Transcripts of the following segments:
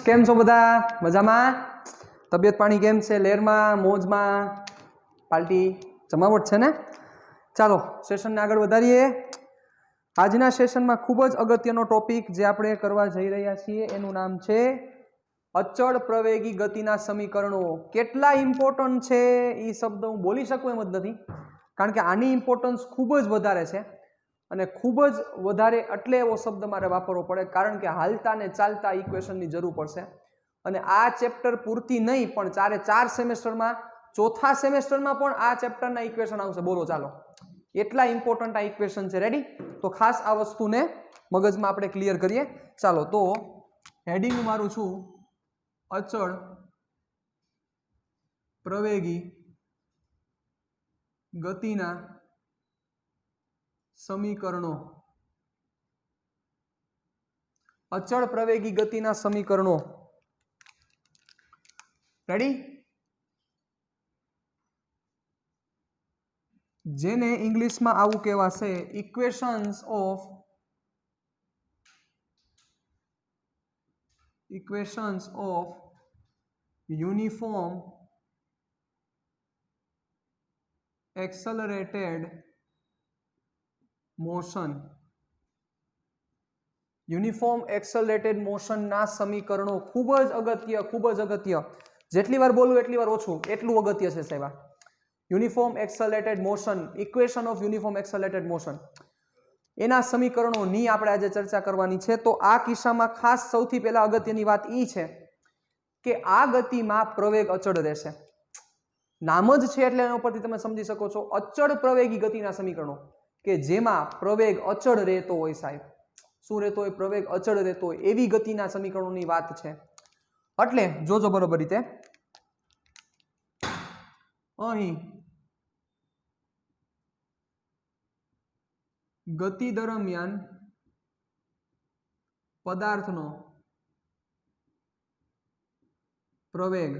केम छो बधा मजामां? तबियत पाणी केम छे? लेरमा मोजमां पार्टी जमावट छे ने? चालो सेशन ने आगळ वधारीए। आजना सेशन में खूब ज अगत्यनो टॉपिक जे आपणे करवा जई रह्या छीए एनुं नाम छे अचळ प्रवेगी गतिना समीकरणों। केटला इम्पोर्टન્ટ छे ई शब्द हूँ बोली शकું एम ज नथी, कारण के आनी इम्पोर्टन्स खूब ज वधारे छे અને ખૂબ જ વધારે એટલે એવો શબ્દ મારે વાપરવો પડે કારણ કે હાલતા ને ચાલતા ઇક્વેશનની જરૂર પડશે અને આ ચેપ્ટર પૂરતી નહીં પણ 4 સેમેસ્ટરમાં ચોથા સેમેસ્ટરમાં પણ આ ચેપ્ટરના ઇક્વેશન આવશે। બોલો ચાલો, એટલા ઇમ્પોર્ટન્ટ આ ઇક્વેશન છે। રેડી? તો ખાસ આ વસ્તુને મગજમાં આપણે ક્લિયર કરીએ। ચાલો, તો હેડિંગ મારું છું અચળ પ્રવેગી ગતિના समीकरणों। अचल प्रवेगी गतिना समीकरणों। रेडी? जेने इंग्लिश में आवुं कहेवाशे equations of uniform accelerated motion. Uniform accelerated motion ना समीकरणों खूब ज अगत्य जेटली वार बोलूं एटली वार ओछुं एटलुं अगत्य छे साहेब। Uniform accelerated motion, equation of uniform accelerated motion एना समीकरणों नी आपणे आजे चर्चा करवानी छे। तो आ किस्सामां खास सौथी पहेला अगत्यनी वात ई छे के आ गतिमां प्रवेग अचळ रहेशे। नाम ज छे एटले एना उपरथी तमे समजी शको छो अचळ प्रवेगी गतिना समीकरणों के जेमा प्रवेग अचळ रहेतो होय। साहेब शुं रहेतो होय? प्रवेग अचळ रहेतो होय एवी गतिना समीकरणोनी वात छे। એટલે જોજો બરોબર રીતે અહીં ગતિ દરમિયાન પદાર્થનો પ્રવેગ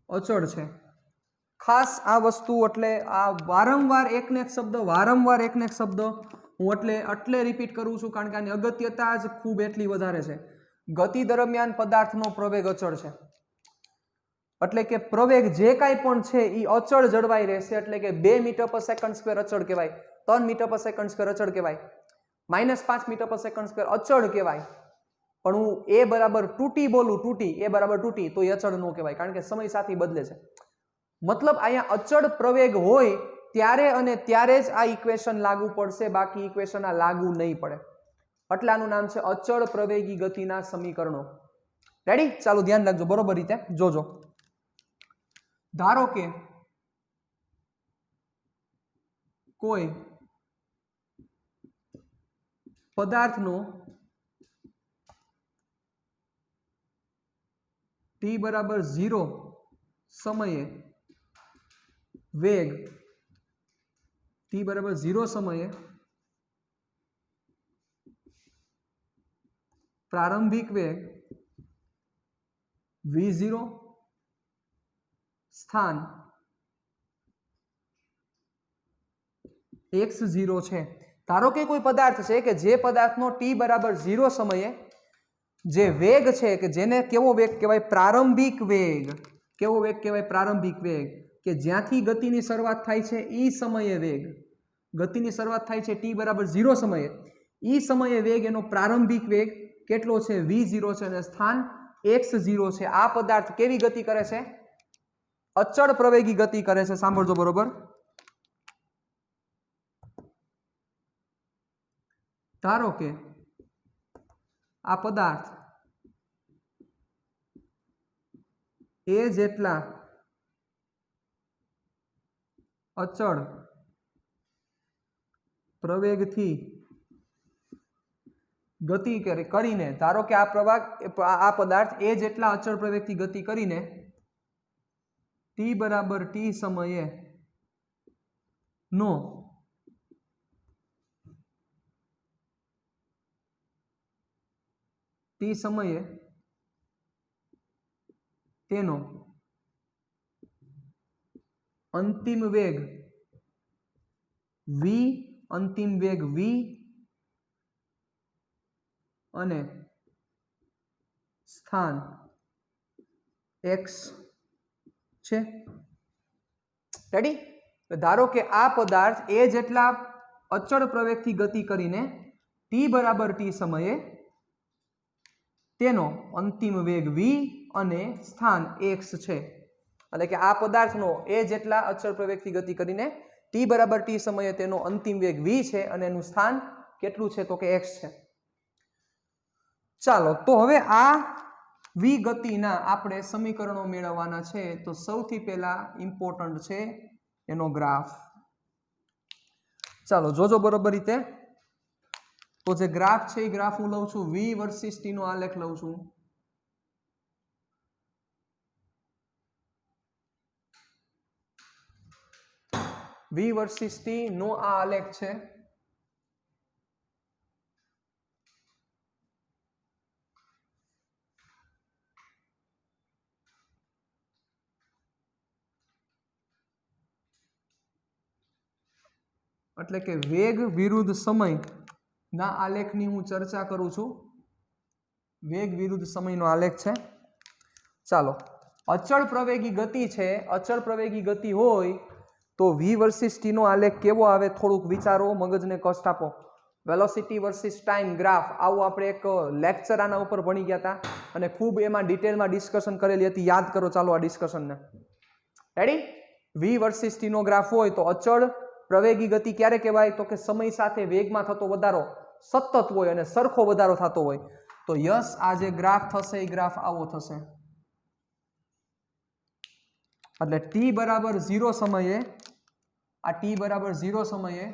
અચળ છે। खास आ वस्तु એટલે आ वारंवार एक ने एक शब्द हूँ એટલે रिपीट करूँ छूं कारण के आनी अगत्यता ज खूब एटली वधारे छे। गति दरमियान पदार्थनो प्रवेग अचळ छे એટલે કે प्रवेग जे कांई पण छे ई अचळ जळवाई रहेशे। એટલે કે 2 मीटर पर सेकंड स्क्वेर अचळ कहेवाय, 3 मीटर पर सेकंड स्क्वेर अचळ कहेवाय, -5 मीटर पर सेकंड स्क्वेर अचळ कहेवाय। पण हूँ ए बराबर 2t बोलूं, 2t ए बराबर 2t तो अचळ न कहेवाय कारण के समय साथे बदले छे। मतलब अहींया अचळ प्रवेग होय त्यारे अने त्यारे ज आ इक्वेशन लागू पड़शे, बाकी इक्वेशन आ लागू नहीं पड़े। એટલે આનું નામ છે અચળ પ્રવેગી ગતિના સમીકરણો। રેડી? ચાલો ધ્યાન રાખજો બરોબર રીતે જોજો। ધારો કે કોઈ પદાર્થનો t बराबर 0 समये वेग t बराबर 0 समये प्रारंभिक वेग v0 स्थान x0 છે। ધારો કે કોઈ પદાર્થ છે કે જે પદાર્થનો t बराबर 0 સમયે જે વેગ છે કે જેને કેવો વેગ કહેવાય? પ્રારંભિક વેગ। કેવો વેગ કહેવાય? પ્રારંભિક વેગ કે જ્યાંથી ગતિની શરૂઆત થાય છે ઈ સમયે વેગ, ગતિની શરૂઆત થાય છે t बराबर 0 સમયે, ઈ સમયે વેગ એનો પ્રારંભિક વેગ કેટલો છે? v0 છે અને સ્થાન x0 છે। આ પદાર્થ કેવી ગતિ કરે છે? અચળ પ્રવેગી ગતિ કરે છે। સાંભળજો બરોબર। ધારો કે આ પદાર્થ એ જેટલા અચળ પ્રવેગથી ગતિ કરીને, ધારો કે આ પદાર્થ એ જેટલા અચળ પ્રવેગથી ગતિ કરીને t બરાબર t સમયે નો t સમયે તેનો અંતિમ વેગ v, અંતિમ વેગ v અને સ્થાન x છે। રેડી? ધારો કે આ પદાર્થ એ જેટલા અચળ પ્રવેગથી ગતિ કરીને t બરાબર t સમયે તેનો અંતિમ વેગ v અને સ્થાન x છે। એટલે કે આ પદાર્થનો એ જેટલા અચળ પ્રવેગથી ગતિ કરીને t બરાબર t સમયે તેનો અંતિમ વેગ v છે અને એનું સ્થાન કેટલું છે તો કે x છે। ચાલો તો હવે આ v ગતિના આપણે સમીકરણો મેળવવાના છે। તો સૌથી પહેલા ઇમ્પોર્ટન્ટ છે એનો ગ્રાફ। ચાલો જોજો બરોબર રીતે। તો જે ગ્રાફ છે એ ગ્રાફ હું લઉં છું v વર્સિસ t નો આલેખ લઉં છું। v વર્સિસ t નો આ આલેખ છે। એટલે કે વેગ વિરુદ્ધ સમયના આલેખની હું ચર્ચા કરું છું। વેગ વિરુદ્ધ સમયનો આલેખ છે। ચાલો અચળ પ્રવેગી ગતિ છે, અચળ પ્રવેગી ગતિ હોય તો v વર્સિસ t નો આલેખ કેવો આવે થોડુંક વિચારો, મગજને કષ્ટ આપો। વેલોસિટી વર્સિસ ટાઈમ ગ્રાફ આવું આપણે એક લેક્ચર આના ઉપર ભણી ગયા હતા અને ખૂબ એમાં ડિટેલમાં ડિસ્કશન કરેલી હતી। યાદ કરો ચાલો આ ડિસ્કશનને। રેડી? v વર્સિસ t નો ગ્રાફ હોય તો અચળ પ્રવેગી ગતિ ક્યારે કહેવાય તો કે સમય સાથે વેગમાં થતો વધારો સતત હોય અને સરખો વધારો થતો હોય। તો યસ આ જે ગ્રાફ થશે એ ગ્રાફ આવો થશે। એટલે t બરાબર 0 સમયે આ t બરાબર 0 સમયે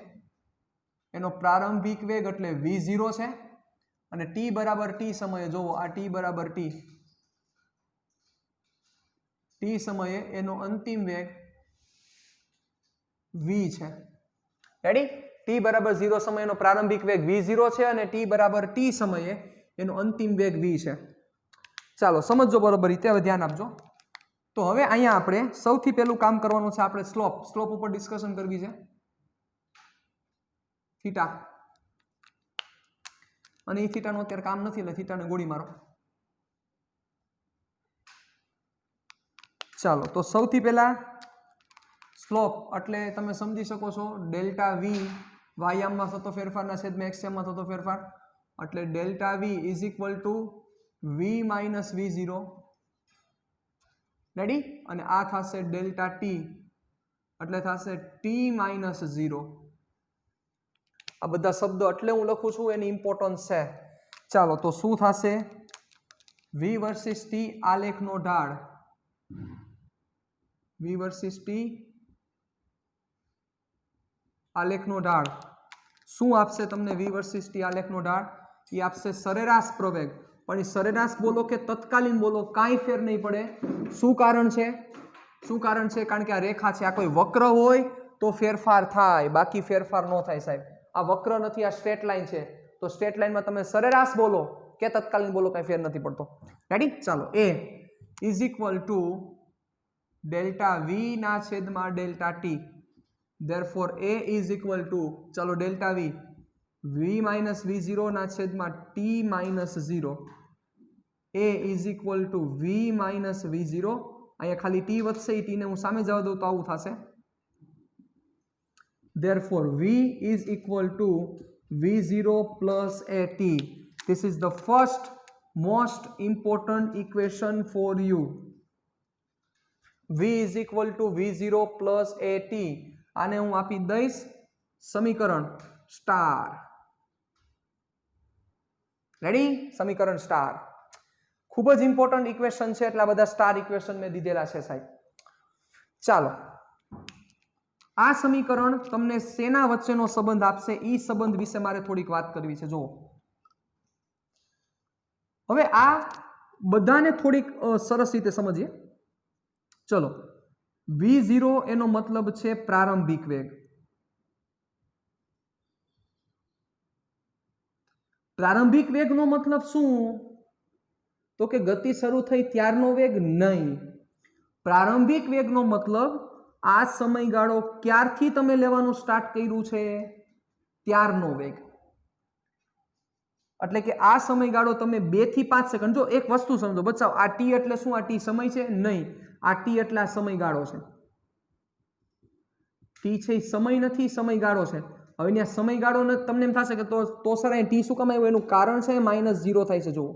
એનો પ્રારંભિક વેગ એટલે v0 છે અને t બરાબર t સમયે જોવો આ t બરાબર t સમયે એનો અંતિમ વેગ v છે। રેડી? t બરાબર 0 સમયનો પ્રારંભિક વેગ v0 છે અને t બરાબર t સમયે એનો અંતિમ વેગ v છે। ચાલો સમજો બરોબર રીતે, હવે ધ્યાન આપજો। તો હવે અહીંયા આપણે સૌથી પહેલું કામ કરવાનું છે, આપણે સ્લોપ ઉપર ડિસ્કશન કરવી છે। થીટા અને એ થીટાનું અત્યારે કામ નથી એટલે થીટાને ગોળી મારો। ચાલો તો સૌથી પહેલા સ્લોપ એટલે તમે સમજી શકો છો ડેલ્ટા વી વાયામમાં થતો ફેરફારના છેદમાં એક્સયામમાં થતો ફેરફાર એટલે delta V is equal to V minus v0। Ready? અને આ થશે ડેલ્ટા ટી એટલે થશે ટી માઇનસ 0। આ બધા શબ્દો એટલે હું લખું છું એની ઇમ્પોર્ટન્સ છે। ચાલો તો શું થશે? v વર્સિસ t આલેખનો ઢાળ, v વર્સિસ t આલેખનો ઢાળ શું આપશે તમને? v વર્સિસ t આલેખનો ઢાળ એ આપશે સરેરાશ પ્રવેગ। પણ એ સરેરાશ બોલો કે તત્કાલીન બોલો કાંઈ ફેર નહીં પડે। શું કારણ છે? કારણ કે આ રેખા છે, આ કોઈ વક્ર હોય તો ફેરફાર થાય, બાકી ફેરફાર ન થાય સાહેબ। આ વક્ર નથી, આ સ્ટ્રેટ લાઈન છે, તો સ્ટ્રેટ લાઈનમાં તમે સરેરાશ બોલો કે તત્કાલીન બોલો કાંઈ ફેર નથી પડતો। રેડી? ચાલો a is equal to delta v ના છેદમાં delta t। therefore a is equal to ચાલો ડેલ્ટા v માઇનસ v0 ના છેદમાં t minus 0। a is equal to v minus v0। અહીંયા ખાલી t વધશે, એ t ને હું સામે જવા દઉં તો આવું થશે। therefore v is equal to v0 plus at। this is the first most important equation for you। v is equal to v0 plus at। આને હું આપી દઈશ સમીકરણ સ્ટાર। રેડી? સમીકરણ સ્ટાર ખૂબ જ ઇમ્પોર્ટન્ટ ઇક્વેશન છે એટલે આ બધા સ્ટાર ઇક્વેશન મેં દીધેલા છે સાહેબ। ચાલો આ સમીકરણ તમને શેના વચ્ચેનો સંબંધ આપશે એ સંબંધ વિશે મારે થોડીક વાત કરવી છે। જુઓ હવે આ બધાને થોડીક સરસ રીતે સમજીએ। ચલો v0 એનો મતલબ છે પ્રારંભિક વેગ। પ્રારંભિક વેગનો મતલબ શું? તો કે ગતિ શરૂ થઈ ત્યારનો વેગ નહીં। પ્રારંભિક વેગનો મતલબ આ સમયગાળો ક્યારથી તમે લેવાનું સ્ટાર્ટ કર્યું છે ત્યારનો વેગ। એટલે કે આ સમયગાળો તમે 2 થી 5 સેકન્ડ, જો એક વસ્તુ સમજો બચાવ, આ ટી એટલે શું? આ ટી સમય છે? નહીં, આ ટી એટલે આ સમયગાળો છે. ટી છે એ સમય નથી, સમયગાળો છે. હવે અહીંયા સમયગાળો તમને એમ થશે કે તો સર અહીં ટી શું કામ આવ્યું? એનું કારણ છે -0 થાય છે. જુઓ,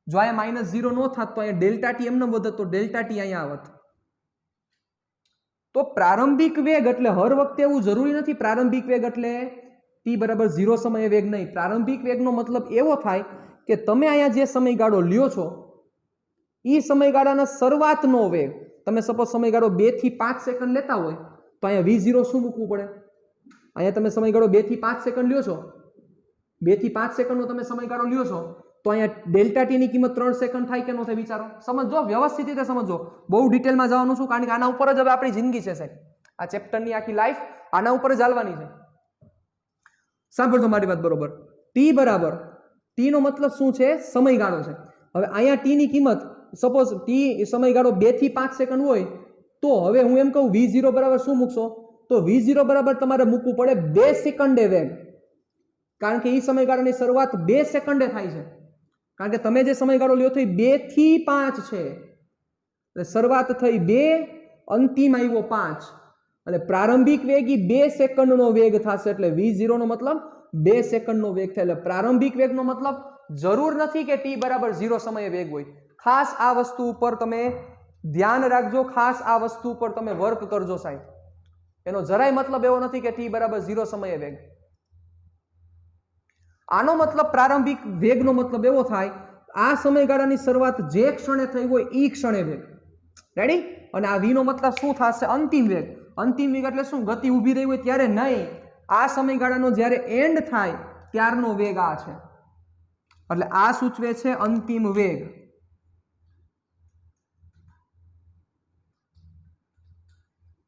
જો અહીંયા -0 ન થાત તો અહીંયા ડેલ્ટા ટી એમને વધત, તો ડેલ્ટા ટી અહીંયા આવત. તો પ્રારંભિક વેગ એટલે હર વખતે એવું જરૂરી નથી પ્રારંભિક વેગ એટલે t બરાબર 0 સમયે વેગ નહીં. પ્રારંભિક વેગનો મતલબ એવો થાય કે તમે અહીંયા જે સમયગાળો લ્યો છો એ સમયગાળાના શરૂઆતનો વેગ, તમે સપોઝ સમયગાળો 2 થી 5 સેકન્ડ લેતા હોય તો અહીંયા v0 શું મૂકવું પડે? અહીંયા તમે સમયગાળો 2 થી 5 સેકન્ડ લ્યો છો, 2 થી 5 સેકન્ડનો તમે સમયગાળો લ્યો છો, તો અહીંયા ડેલ્ટા ટી ની કિંમત 3 સેકન્ડ થાય કે ન થાય? વિચારો, સમજો, વ્યવસ્થિત રીતે સમજો. બહુ ડિટેલમાં જવાનું છું કારણ કે આના ઉપર જ હવે આપણી જિંદગી છે સાહેબ. આ ચેપ્ટરની આખી લાઈફ આના ઉપર જ હાલવાની છે. સાંભળજો મારી વાત બરોબર. ટી બરાબર, ટી નો મતલબ શું છે? સમયગાળો છે. હવે અહીંયા ટી ની કિંમત સપોઝ ટી સમયગાળો 2 થી 5 સેકન્ડ હોય તો હવે હું એમ કહું v0 બરાબર શું મૂકશો? તો v0 બરાબર તમારે મૂકવું પડે 2 સેકન્ડે વેગ, કારણ કે એ સમયગાળાની શરૂઆત 2 સેકન્ડે થાય છે. કારણ કે તમે જે સમયગાળો લ્યો છો એ 2 થી 5 છે, એટલે શરૂઆત થઈ 2, અંતિમ આવ્યો 5, એટલે પ્રારંભિક વેગ એ 2 સેકન્ડનો વેગ થશે. એટલે v0 નો મતલબ 2 સેકન્ડનો વેગ થાય. એટલે પ્રારંભિક વેગનો મતલબ જરૂર નથી કે t બરાબર 0 સમયે વેગ હોય. ખાસ આ વસ્તુ ઉપર તમે ધ્યાન રાખજો, ખાસ આ વસ્તુ ઉપર તમે વર્ક કરજો સાહેબ. એનો જરાય મતલબ એવો નથી કે t બરાબર 0 સમયે વેગ. આનો મતલબ પ્રારંભિક વેગનો મતલબ એવો થાય આ સમયગાળાની શરૂઆત જે ક્ષણે થઈ હોય એ ક્ષણે વેગ. રેડી? અને આ v નો મતલબ શું થશે? અંતિમ વેગ. અંતિમ વેગ એટલે શું? ગતિ ઊભી રહી હોય ત્યારે નહીં, આ સમયગાળાનો જ્યારે એન્ડ થાય ત્યારનો વેગ આ છે. એટલે આ સૂચવે છે અંતિમ વેગ.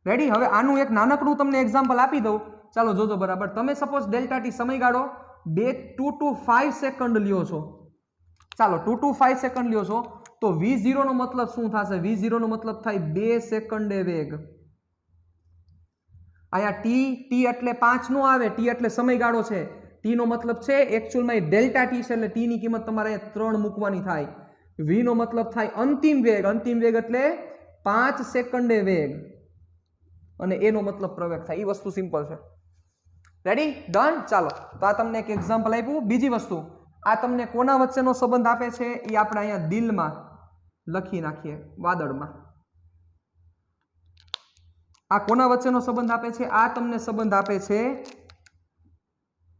રેડી? હવે આનું એક નાનકડું તમને એક્ઝામ્પલ આપી દઉં, ચાલો જોજો બરાબર. તમે સપોઝ ડેલ્ટા ટી સમયગાળો 2 to 5 સેકન્ડ લ્યો છો, ચાલો 2 to 5 સેકન્ડ લ્યો છો, તો v0 નો મતલબ શું થશે? v0 નો મતલબ થાય 2 સેકન્ડે વેગ. અહીંયા t એટલે 5 નો આવે, t એટલે સમયગાળો છે, t નો મતલબ છે એકચ્યુઅલમાં ડેલ્ટા ટી છે, એટલે t ની કિંમત તમારે 3 મૂકવાની થાય. v નો મતલબ થાય અંતિમ વેગ, અંતિમ વેગ એટલે 5 સેકન્ડે વેગ, અને એનો મતલબ પ્રવેગ થાય. એ વસ્તુ સિમ્પલ છે. રેડી? ડન? ચાલો, તો આ તમને એક એક્ઝામ્પલ આપ્યું. બીજી વસ્તુ, આ તમને કોના વચ્ચેનો સંબંધ આપે છે એ આપણે અહીંયા દિલમાં લખી નાખીએ, વાદળમાં. આ કોના વચ્ચેનો સંબંધ આપે છે? આ તમને સંબંધ આપે છે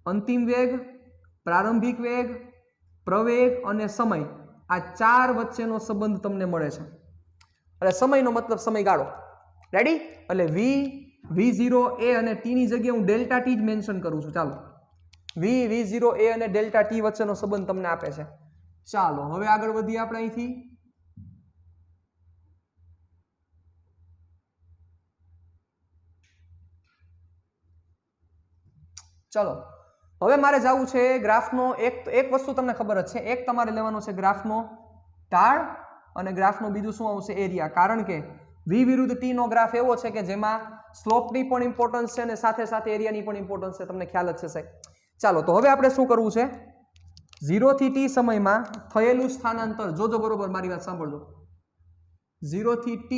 અંતિમ વેગ, પ્રારંભિક વેગ, પ્રવેગ અને સમય. આ 4 વચ્ચેનો સંબંધ તમને મળે છે. એટલે સમયનો મતલબ સમયગાળો. રેડી? એટલે v0 a અને t ની જગ્યાએ હું ડેલ્ટા ટી જ મેન્શન કરું છું. ચાલો, v0 a અને ડેલ્ટા ટી વચ્ચેનો સંબંધ તમને આપે છે. ચાલો હવે આગળ વધીએ આપણે અહીંથી. ચલો હવે મારે જવું છે ગ્રાફનો એક વસ્તુ તમને ખબર જ છે, એક તમારે લેવાનો છે ગ્રાફનો ઢાળ અને ગ્રાફનો બીજું શું આવશે? એરિયા. કારણ કે v વિરુદ્ધ t નો ગ્રાફ એવો છે કે જેમાં સ્લોપની પણ ઇમ્પોર્ટન્સ છે અને સાથે સાથે એરિયાની પણ ઇમ્પોર્ટન્સ છે. તમને ખ્યાલ જ છે સાહેબ. ચાલો, તો હવે આપણે શું કરવું છે? 0 થી t સમયમાં થયેલું સ્થાનાંતર જોજો બરોબર, મારી વાત સાંભળજો. 0 થી t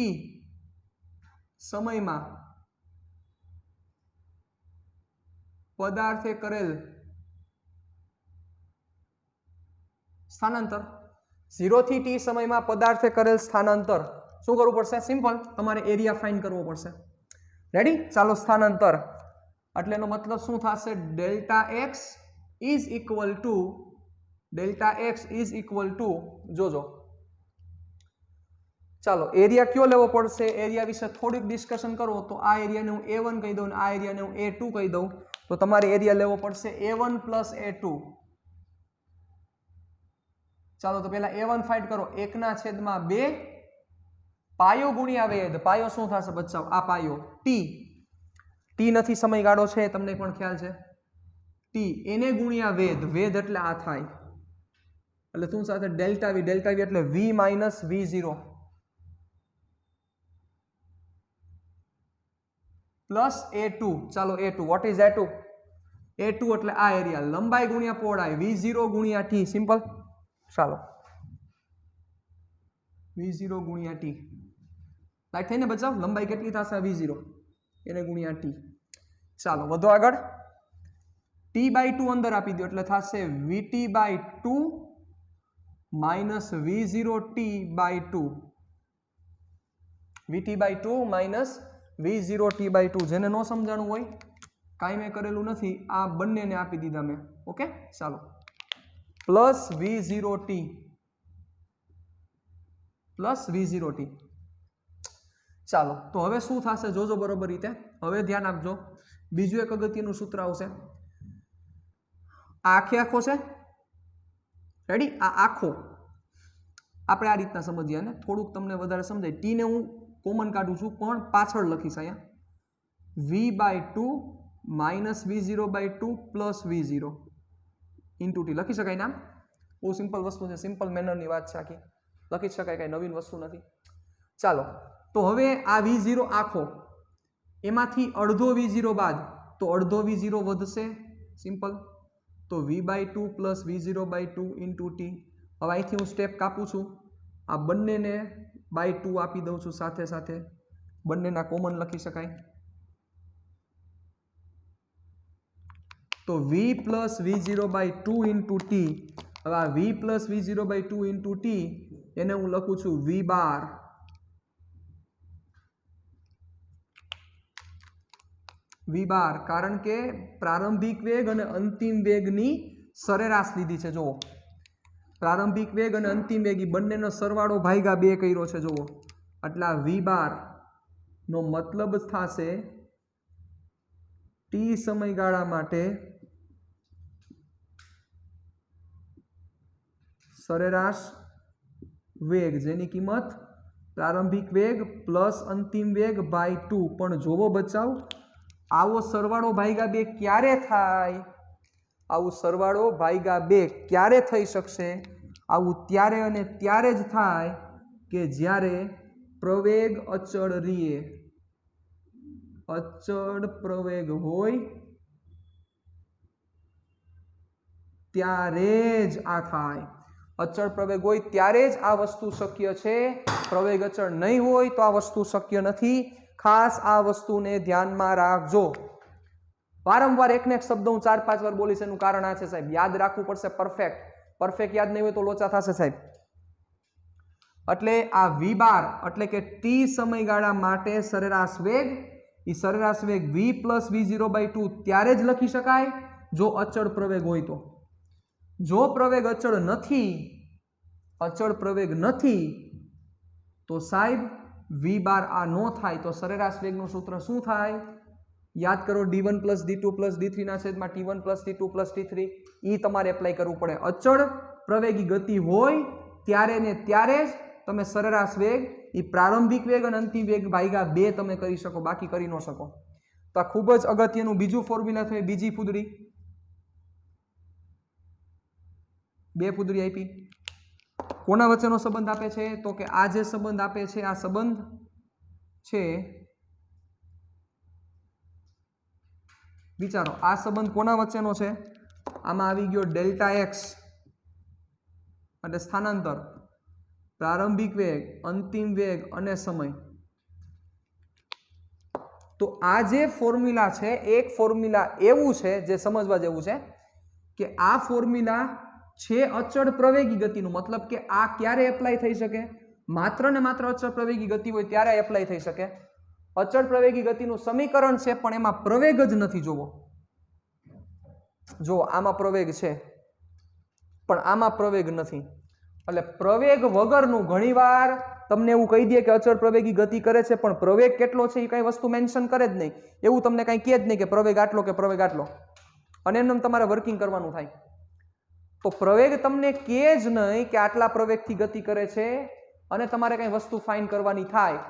સમયમાં પદાર્થે કરેલ સ્થાનાંતર, 0 થી t સમયમાં પદાર્થે કરેલ સ્થાનાંતર શું કરવું પડશે? સિમ્પલ, તમારે એરિયા ફાઇન્ડ કરવો પડશે. રેડી? ચાલો, સ્થાનાંતર એટલે એનો મતલબ શું થશે? Delta x is equal two જોજો. ચાલો, એરિયા કયો લેવો પડશે? એરિયા વિશે થોડીક ડિસ્કશન કરો તો આ એરિયાને હું a1 કહી દઉં, આ એરિયાને હું a2 કહી દઉં, તો તમારે એરિયા લેવો પડશે a1 પ્લસ a2. ચાલો, તો પહેલા a1 ફાઇન્ડ કરો. 1/2 પાયો ગુણ્યા વેધ. પાયો શું થશે બચ્ચાઓ? આ પાયો t નથી, સમયગાળો છે, તમને પણ ખ્યાલ છે. t એને ગુણ્યા વેધ, વેધ એટલે આ થાય, એટલે શું સાથે? Delta v. ડેલ્ટા v એટલે v minus v0 plus a2. ચાલો, a2 what is a2? A2 એટલે આ એરિયા, લંબાઈ ગુણ્યા પહોળાઈ V0 ગુણ્યા T, સિમ્પલ. ચાલો V0 ગુણ્યા T લાઈટ થઈને બચાવ, લંબાઈ કેટલી થશે V0 એને ગુણ્યા T. ચાલો વધો આગળ, T/2 અંદર આપી દો એટલે થશે VT/2 minus V0T/2, VT/2 minus V0T/2. જેને ન સમજાણું હોય કાંઈ મેં કરેલું નથી, આ બંનેને આપી દીધા મેં. ઓકે ચાલો, પ્લસ V0T પ્લસ V0T. ચાલો તો હવે શું થશે જોજો બરોબર રીતે, હવે ધ્યાન આપજો. બીજું એક અગત્યનું સૂત્ર આવશે, આખે આખો છે, રેડી, આ આખો આપણે આ રીતના સમજીએ ને થોડુંક તમને વધારે સમજાય. ટી ને હું કોમન કાઢું છું પણ પાછળ લખીશ અહીંયા, V/2 minus V0/2 plus V0 into T લખી શકાય નામ. બહુ સિમ્પલ વસ્તુ છે, સિમ્પલ મેનરની વાત છે આખી, લખી શકાય, કાંઈ નવીન વસ્તુ નથી. ચાલો તો હવે આ V0 આખો, એમાંથી અડધો V0 બાદ તો અડધો V0 વધશે, સિમ્પલ. તો V/2 plus V0/2 into T. હવે અહીંથી હું સ્ટેપ કાપું છું, આ બંનેને by 2 આપી દઉં છું, સાથે સાથે બંનેના કોમન લખી શકાય. તો V plus V0/2 into T. હવે આ V plus V0/2 into T એને હું લખું છું V બાર. V બાર કારણ કે પ્રારંભિક વેગ અને અંતિમ વેગની સરેરાશ લીધી છે. જુઓ, પ્રારંભિક વેગ અને અંતિમ વેગ એ બંનેનો સરવાળો ભાગ્યા 2 કર્યો છે. જુઓ, એટલે આ V બાર નો મતલબ થશે ટી સમયગાળા માટે સરેરાશ વેગ, જેની કિંમત પ્રારંભિક વેગ પ્લસ અંતિમ વેગ બાય 2. પણ જોવો બચાવ, આવો સરવાળો ભાગ્યા 2 ક્યારે થાય? આવું સરવાળો ભાગ્યા 2 ક્યારે થઈ શકશે? આવું ત્યારે અને ત્યારે જ થાય કે જ્યારે પ્રવેગ અચળ રીએ. અચળ પ્રવેગ હોય ત્યારે જ આ થાય. અચળ પ્રવેગ હોય ત્યારે જ આ વસ્તુ શક્ય છે. પ્રવેગ અચળ નહીં હોય તો આ વસ્તુ શક્ય નથી. ખાસ આ વસ્તુને ધ્યાનમાં રાખજો. વારંવાર એકને એક શબ્દ હું 4-5 વાર બોલીશ, એનું કારણ આ છે સાહેબ, યાદ રાખવું પડશે પરફેક્ટ. પરફેક્ટ યાદ નહીં હોય તો લોચા થશે સાહેબ. એટલે આ V બાર એટલે કે ટી સમયગાળા માટે સરેરાશ વેગ, એ સરેરાશ વેગ V પ્લસ V0/2 ત્યારે જ લખી શકાય જો અચળ પ્રવેગ હોય તો. જો પ્રવેગ અચળ નથી, અચળ પ્રવેગ નથી તો સાહેબ V બાર આ નો થાય. તો સરેરાશ વેગનું સૂત્ર શું થાય? યાદ કરો, D1 plus D2 plus D3 ના છેદમાં T1 plus T2 plus T3. એ તમારે એપ્લાય કરવું પડે. અચળ પ્રવેગી ગતિ હોય ત્યારે ને ત્યારે જ તમે સરેરાશ વેગ એ પ્રારંભિક વેગ અને અંતિમ વેગ ભાગ્યા 2 તમે કરી શકો, બાકી કરી ન શકો. તો આ ખૂબ જ અગત્યનું બીજું ફોર્મ્યુલા છે. બીજી ફૂદડી, 2 ફૂદડી આપી. કોના વચ્ચેનો સંબંધ આપે છે? તો કે આ જે સંબંધ આપે છે, આ સંબંધ છે, વિચારો આ સંબંધ કોના વચ્ચેનો છે? આમાં આવી ગયો ડેલ્ટા એક્સ એટલે સ્થાનાંતર, પ્રારંભિક વેગ, અંતિમ વેગ અને સમય. તો આ જે ફોર્મ્યુલા છે, એક ફોર્મ્યુલા એવું છે જે સમજવા જેવું છે કે આ ફોર્મ્યુલા છે અચળ પ્રવેગી ગતિનું. મતલબ કે આ ક્યારે એપ્લાય થઈ શકે? માત્ર ને માત્ર અચળ પ્રવેગી ગતિ હોય ત્યારે એપ્લાય થઈ શકે. અચળ પ્રવેગી ગતિનું સમીકરણ છે પણ એમાં પ્રવેગ જ નથી. જોવો, જો આમાં પ્રવેગ છે પણ આમાં પ્રવેગ નથી. એટલે પ્રવેગ વગરનું, ઘણીવાર તમને એવું કહી દે કે અચળ પ્રવેગી ગતિ કરે છે પણ પ્રવેગ કેટલો છે એ કઈ વસ્તુ મેન્શન કરે જ નહીં. એવું તમને કઈ કહે જ નહીં કે પ્રવેગ આટલો કે પ્રવેગ આટલો, અને એમને તમારે વર્કિંગ કરવાનું થાય. તો પ્રવેગ તમને કહે જ નહીં કે આટલા પ્રવેગથી ગતિ કરે છે, અને તમારે કઈ વસ્તુ ફાઇન્ડ કરવાની થાય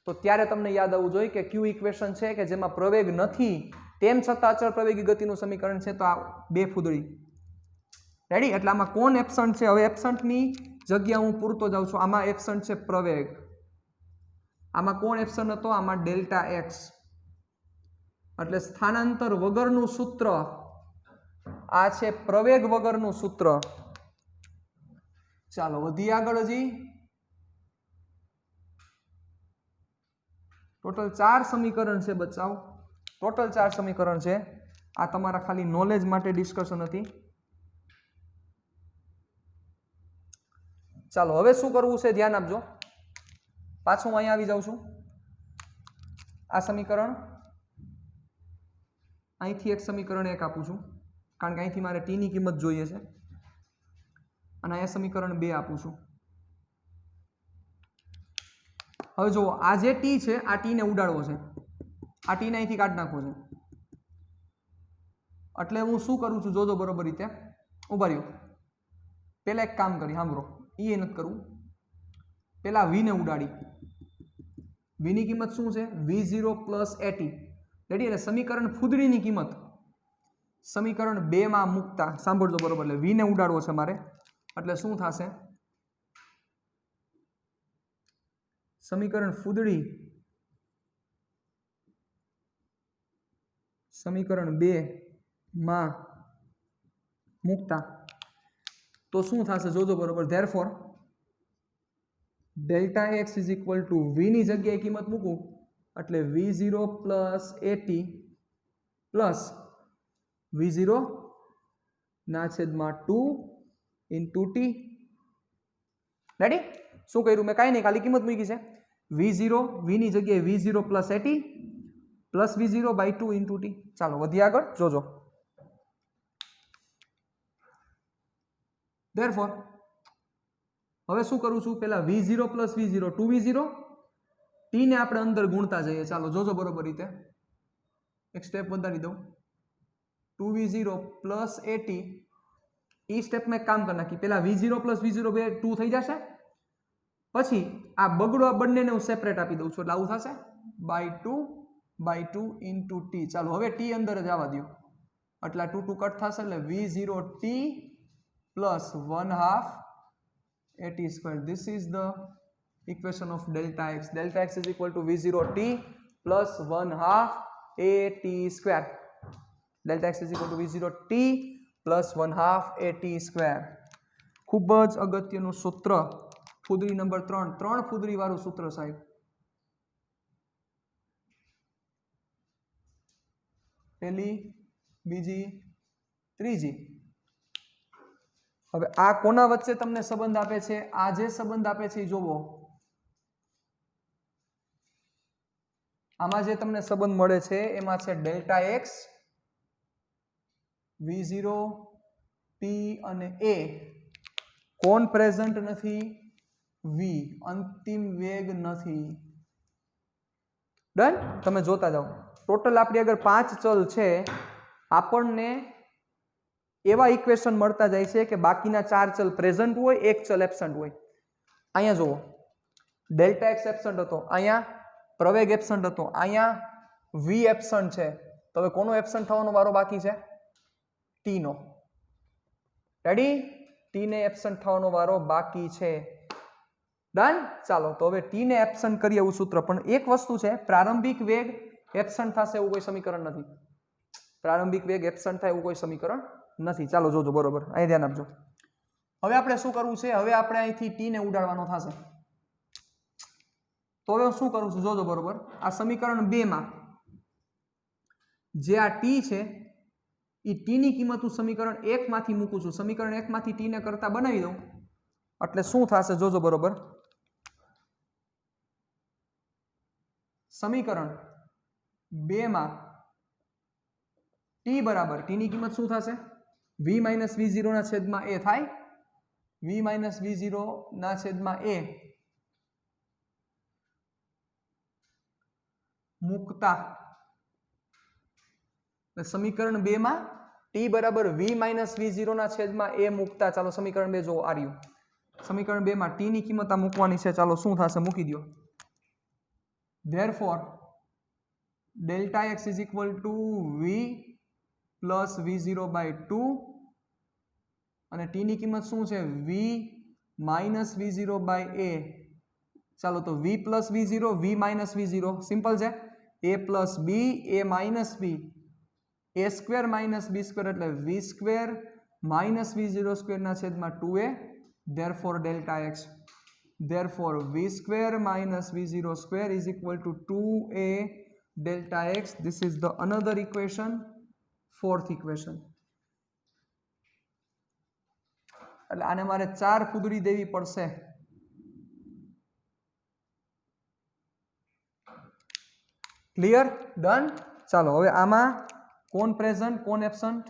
તો ત્યારે તમને યાદ આવવું જોઈએ કે ક્યુ ઇક્વેશન છે કે જેમાં પ્રવેગ નથી તેમ છતાં અચળ પ્રવેગી ગતિનું સમીકરણ છે. તો આ 2 ફૂદડી રેડી. એટલે આમાં કોણ એબસન્ટ છે? હવે એબસન્ટની જગ્યા હું પૂરતો જાઉં છું. આમાં એબસન્ટ છે પ્રવેગ. આમાં કોણ એબસન્ટ હતો? આમાં ડેલ્ટા એક્સ. એટલે સ્થાનાંતર વગરનું સૂત્ર આ છે પ્રવેગ વગરનું સૂત્ર. ચાલો વધીએ આગળ. હજી ટોટલ 4 સમીકરણ છે બચાવ. ટોટલ 4 સમીકરણ છે. આ તમારા ખાલી નોલેજ માટે ડિસ્કશન હતી. ચાલો હવે શું કરવું છે ધ્યાન આપજો. પાછું હું અહીંયા આવી જાઉં છું. આ સમીકરણ અહીંથી એક સમીકરણ એક આપું છું કારણ કે અહીંથી મારે ટી ની કિંમત જોઈએ છે અને અહીંયા સમીકરણ 2 આપું છું. હવે જો આ જે ટી છે આ ટી ને ઉડાડવો છે. આ ટી ને અહીંથી કાઢી નાખવો છે. એટલે હું શું કરું છું જોજો બરોબર રીતે. ઉભા રહ્યો. પહેલા એક કામ કરી સાંભળો. એ નથી કરવું. પહેલા વી ને ઉડાડી. વી ની કિંમત શું છે? V0 plus AT. રેડી? એટલે સમીકરણ ફૂદડીની કિંમત સમીકરણ 2 માં મૂકતા સાંભળજો બરોબર. એટલે વી ને ઉડાડવો છે મારે. એટલે શું થશે? સમીકરણ ફૂદડી સમીકરણ 2 માં મૂકતા તો શું થશે જોજો બરોબર. Therefore delta x is equal to v ની જગ્યાએ કિંમત મૂકું એટલે V0 plus AT plus V0 ના છેદમાં 2 ઇન્ટુ ટી. રેડી? શું કર્યું મેં? કાંઈ નહીં, ખાલી કિંમત મૂકી છે. V0 વી ની જગ્યાએ V0 plus AT plus V0 by 2 into T. ચાલો વધીએ આગળ. જોજો. ધેરફોર હવે શું કરું છું? પેલા V0 plus V0 2V0 T ને આપણે અંદર ગુણતા જઈએ. ચાલો જોજો બરોબર રીતે. એક સ્ટેપ વધારી દઉં. 2V0 plus AT. એ સ્ટેપમાં એક કામ કરી નાખી. પેલા V0 પ્લસ V0 બે 2 થઈ જશે. પછી આ બગડો આ બંનેને હું સેપરેટ આપી દઉં છું એટલે આવું થશે બાય 2 ઇન્ટુ ટી. ચાલો હવે ટી અંદર જ આવવા દો એટલે 2 2 કટ થશે એટલે V0 T plus 1/2 AT square. This is the equation of delta x. Delta x is equal to V0 t plus 1/2 AT square. Delta x is equal to V0 t plus 1/2 AT square. ખૂબ જ અગત્યનું સૂત્ર. ફૂદરી number 3. 3 ફૂદરી વાળું સૂત્ર સાહેબ. પહેલી, બીજી, ત્રીજી. હવે આ કોના વચ્ચે તમને સંબંધ આપે છે? આ જે સંબંધ આપે છે એ જોવો. આમાં જે તમને સંબંધ મળે છે એમાં છે ડેલ્ટા એક્સ, V0 T અને A. કોણ પ્રેઝન્ટ નથી? V. અંતિમ વેગ નથી. ડન? તમે જોતા જાઓ. ટોટલ આપણી આગળ 5 ચલ છે. આપણને એવા ઇક્વેશન મળતા જાય છે કે બાકીના 4 ચલ પ્રેઝન્ટ હોય, એક ચલ એબ્સન્ટ હોય. અહીંયા જુઓ, ડેલ્ટા એક્સ એબ્સન્ટ હતો, અહીંયા પ્રવેગ એબ્સન્ટ હતો, અહીંયા વી એબ્સન્ટ છે. તો હવે કોનો એબ્સન્ટ થવાનો વારો બાકી છે? ટી નો. રેડી? ટી ને એબ્સન્ટ થવાનો વારો બાકી છે. ડન? ચાલો તો હવે ટી ને એબ્સન્ટ કરીએ એવું સૂત્ર. પણ એક વસ્તુ છે, પ્રારંભિક વેગ એબ્સન્ટ થશે એવું કોઈ સમીકરણ નથી. પ્રારંભિક વેગ એબ્સન્ટ થાય એવું કોઈ સમીકરણ નથી. ચાલો જોજો બરોબર. અહીં ધ્યાન આપજો. હવે આપણે શું કરવું છે? હવે આપણે અહીંથી ટી ને ઉડાડવાનો થશે. તો હવે શું કરું છું જોજો બરોબર. આ સમીકરણ 2 માં જે આ ટી છે એ ટી ની કિંમત હું સમીકરણ 1 માંથી મૂકું છું. સમીકરણ 1 માંથી ટી ને કરતા બનાવી દઉં એટલે શું થશે જોજો બરોબર. સમીકરણ 2 માં ટી બરાબર ટી ની કિંમત શું થશે? V માઇનસ V0 ના છેદમાં A થાય. V માઇનસ V0 ના છેદમાં A મૂકતા સમીકરણ 2 માં ટી બરાબર V માઇનસ V0 ના છેદમાં A મૂકતા. ચાલો સમીકરણ 2 જો આ રહ્યું. સમીકરણ 2 માં ટી ની કિંમત આ મૂકવાની છે. ચાલો શું થશે મૂકી દો. Therefore delta x is equal to V plus V0 by 2 અને ટી ની કિંમત શું છે? V minus V0 by A. ચાલો તો V plus V0 V minus V0 simple છે. a plus B A minus B a square minus B square એટલે v square minus v0 સ્ક્વેરના છેદમાં 2a therefore delta x therefore v square minus v0 square is equal to 2a delta x. This is the another equation, fourth equation. એટલે આને મારે 4 ફૂદડી દેવી પડશે. Clear? Done. ચાલો હવે આમાં કોણ પ્રેઝન્ટ કોણ એબ્સન્ટ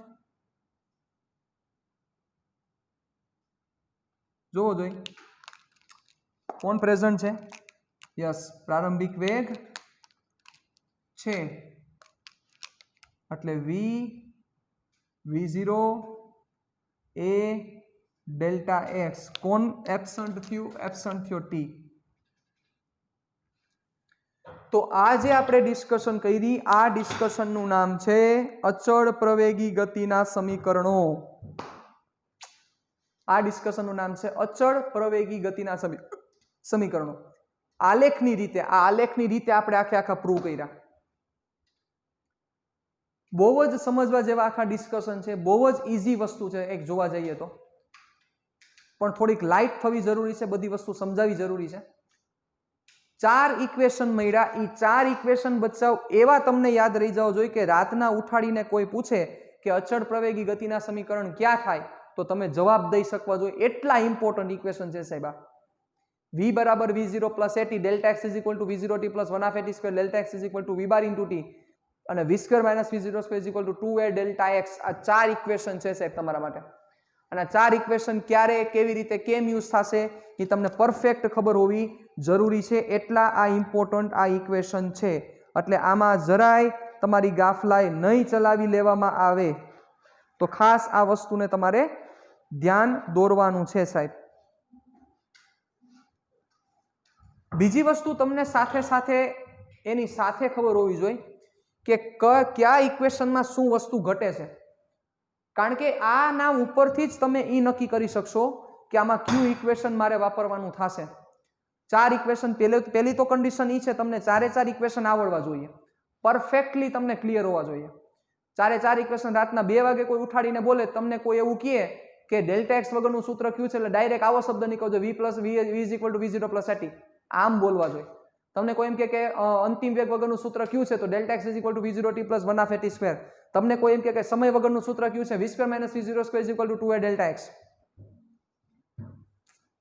જોવો જોઈએ. કોણ પ્રેઝન્ટ છે? યસ, પ્રારંભિક વેગ છે એટલે v0 a ડેલ્ટા x. કોણ એબ્સન્ટ થયું? એબ્સન્ટ થયો t. તો આ જે આપણે ડિસ્કશન કરી આ ડિસ્કશનનું નામ છે અચળ પ્રવેગી ગતિના સમીકરણો. આ ડિસ્કશનનું નામ છે અચળ પ્રવેગી ગતિના સમીકરણો. આલેખની રીતે આ આલેખની રીતે આપણે આખા પ્રૂવ કર્યા. બહુ જ સમજવા જેવા આખા ડિસ્કશન છે. બહુ જ ઈઝી વસ્તુ છે એક જોવા જઈએ તો, પણ થોડીક લાઇટ થવી જરૂરી છે. બધી વસ્તુ સમજાવી જરૂરી છે. 4 ઇક્વેશન મળ્યા. એ 4 ઇક્વેશન બચાવ એવા તમને યાદ રહી જવા જોઈએ કે રાતના ઉઠાડીને કોઈ પૂછે કે અચળ પ્રવેગી ગતિના સમીકરણ ક્યાં થાય તો તમે જવાબ દઈ શકવા જોઈએ. એટલા ઇમ્પોર્ટન્ટ ઇક્વેશન છે સાહેબ. v બરાબર v0 plus at delta x is equal to v0 t plus 1 half at square delta x is equal to v bar into t અને v square minus v0 square is equal to 2a delta x. આ 4 equation છે સાહેબ તમારા માટે. અને 4 equation ક્યારે કેવી રીતે કેમ યુઝ થશે એ તમને પરફેક્ટ ખબર હોવી જરૂરી છે. એટલા આ ઇમ્પોર્ટન્ટ આ ઇક્વેશન છે. એટલે આમાં જરાય તમારી ગાફલાઈ નહીં ચલાવી લેવામાં આવે તો ખાસ આ વસ્તુને તમારે ધ્યાન દોરવાનું છે સાહેબ. બીજી વસ્તુ તમને સાથે સાથે એની સાથે ખબર હોવી જોઈએ કે કયા ઇક્વેશનમાં શું વસ્તુ ઘટે છે. કારણ કે આ નામ ઉપરથી જ તમે એ નક્કી કરી શકશો કે આમાં કયું ઇક્વેશન મારે વાપરવાનું થશે. 4 ઇક્વેશન પહેલી તો કન્ડિશન એ છે તમને 4 ઇક્વેશન આવડવા જોઈએ, પરફેક્ટલી તમને ક્લિયર હોવા જોઈએ. 4 ઇક્વેશન રાતના 2 વાગે કોઈ ઉઠાડીને બોલે તમને કોઈ એવું કહે કે ડેલ્ટા એક્સ વગરનું સૂત્ર કયું છે એટલે ડાયરેક્ટ આવો શબ્દ નીકળજો v plus v is equal to v0 plus at. આમ બોલવા જોઈએ. તમને કોઈ એમ કે અંતિમ વેગ વગરનું સૂત્ર કયું છે તો delta x is equal to v0 t plus 1 half at square. તમને કોઈ એમ કે સમય વગરનું સૂત્ર કયું છે v square minus v0 square is equal to 2a delta x.